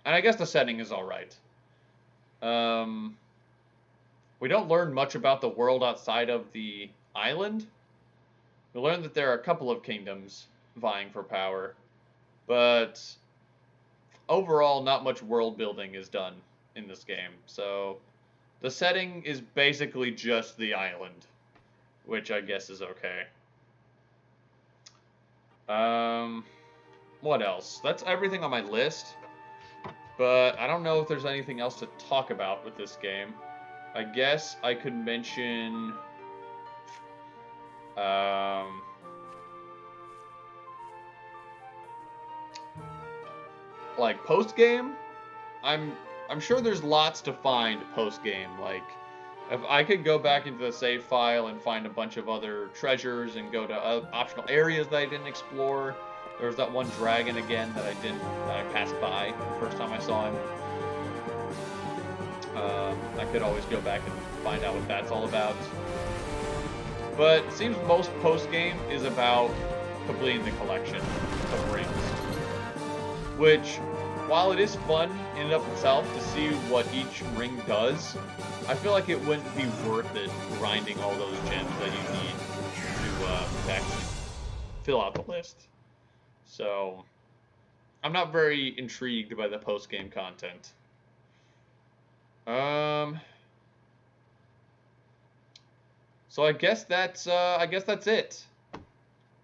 and I guess the setting is all right. We don't learn much about the world outside of the island. We learn that there are a couple of kingdoms vying for power, but overall, not much world building is done in this game. So the setting is basically just the island, which I guess is okay. What else? That's everything on my list, but I don't know if there's anything else to talk about with this game. I guess I could mention like post game. I'm sure there's lots to find post game. Like, if I could go back into the save file and find a bunch of other treasures and go to optional areas that I didn't explore. There was that one dragon again that I passed by the first time I saw him. I could always go back and find out what that's all about. But it seems most post-game is about completing the collection of rings. Which, while it is fun in and of itself to see what each ring does, I feel like it wouldn't be worth it grinding all those gems that you need to actually fill out the list. So, I'm not very intrigued by the post-game content. So I guess that's it.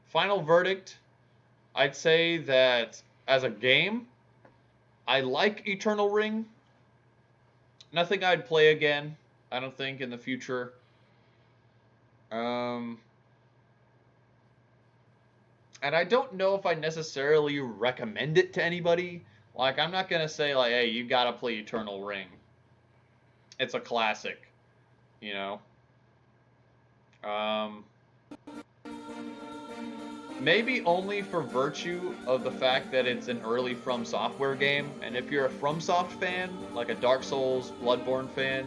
Final verdict, I'd say that as a game, I like Eternal Ring. Nothing I'd play again, I don't think, in the future. And I don't know if I necessarily recommend it to anybody. Like, I'm not gonna say, like, hey, you gotta play Eternal Ring. It's a classic, you know? Maybe only for virtue of the fact that it's an early From Software game, and if you're a FromSoft fan, like a Dark Souls, Bloodborne fan,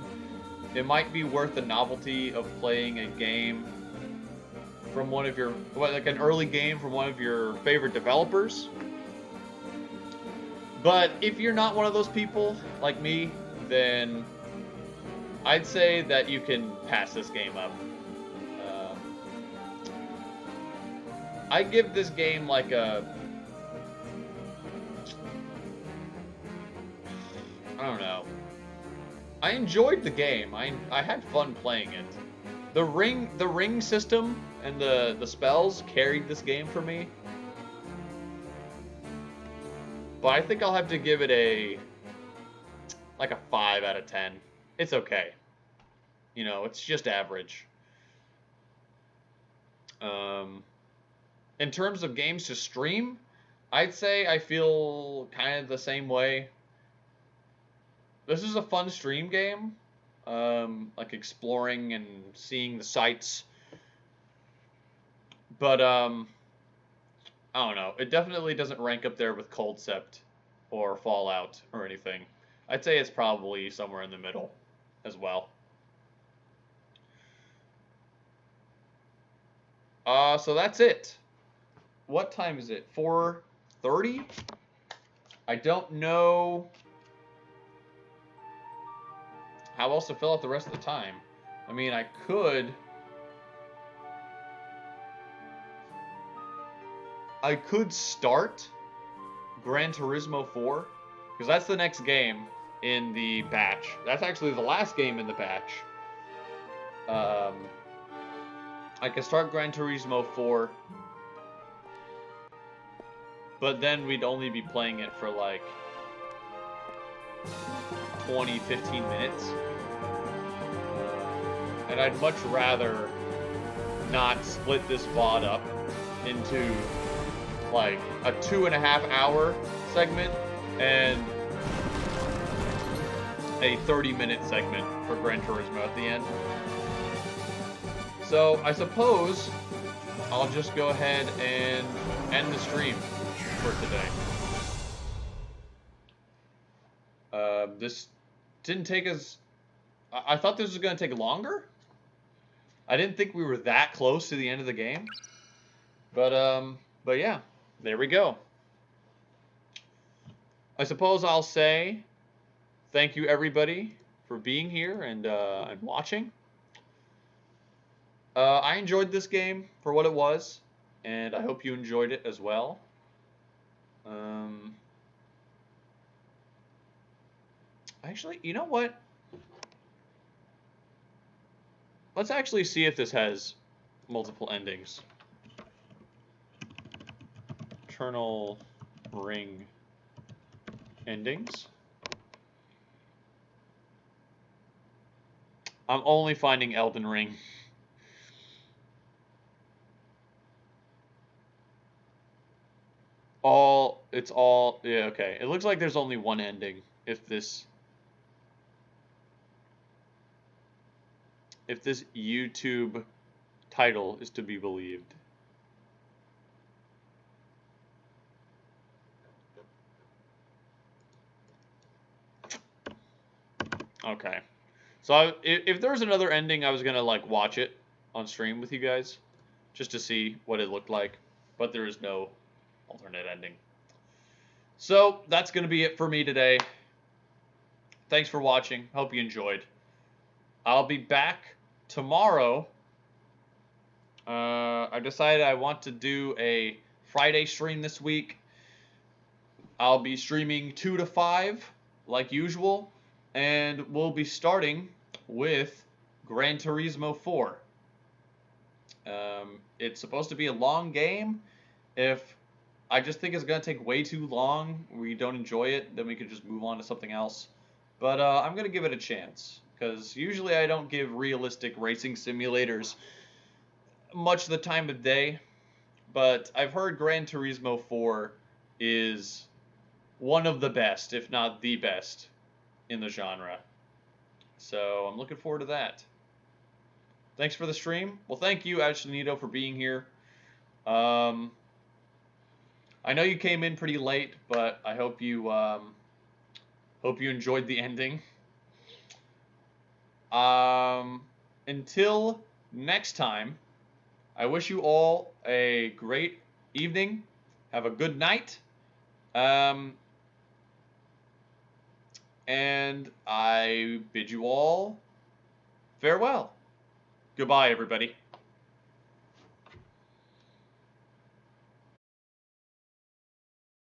it might be worth the novelty of playing a game from one of your, like an early game from one of your favorite developers. But if you're not one of those people, like me, then I'd say that you can pass this game up. I give this game like a, I don't know. I enjoyed the game. I had fun playing it. The ring system and the spells carried this game for me. But I think I'll have to give it like a 5 out of 10. it's okay. You know, it's just average. In terms of games to stream, I'd say I feel kind of the same way. This is a fun stream game, like exploring and seeing the sights. But I don't know. It definitely doesn't rank up there with Coldcept or Fallout or anything. I'd say it's probably somewhere in the middle as well. So that's it. What time is it? 4:30? I don't know how else to fill out the rest of the time. I mean, I could start Gran Turismo 4, because that's the next game in the batch. That's actually the last game in the batch. I could start Gran Turismo 4, but then we'd only be playing it for like 20, 15 minutes. And I'd much rather not split this VOD up into like a 2.5 hour segment and a 30-minute segment for Gran Turismo at the end. So I suppose I'll just go ahead and end the stream for today. This didn't take us... I thought this was going to take longer. I didn't think we were that close to the end of the game. But yeah, there we go. I suppose I'll say thank you everybody for being here and watching. I enjoyed this game for what it was, and I hope you enjoyed it as well. Actually, you know what? Let's actually see if this has multiple endings. Eternal Ring endings. I'm only finding Elden Ring. It's all, yeah, okay. It looks like there's only one ending if this YouTube title is to be believed. Okay. So if there's another ending, I was going to like watch it on stream with you guys just to see what it looked like, but there is no alternate ending. So that's going to be it for me today. Thanks for watching. Hope you enjoyed. I'll be back tomorrow. I decided I want to do a Friday stream this week. I'll be streaming 2 to 5 like usual, and we'll be starting with Gran Turismo 4. It's supposed to be a long game. If I just think it's going to take way too long, we don't enjoy it, then we could just move on to something else. But I'm going to give it a chance, because usually I don't give realistic racing simulators much of the time of day. But I've heard Gran Turismo 4 is one of the best, if not the best, in the genre. So I'm looking forward to that. Thanks for the stream. Well, thank you, Ashley, for being here. I know you came in pretty late, but I hope you enjoyed the ending. Until next time, I wish you all a great evening. Have a good night. And I bid you all farewell. Goodbye, everybody.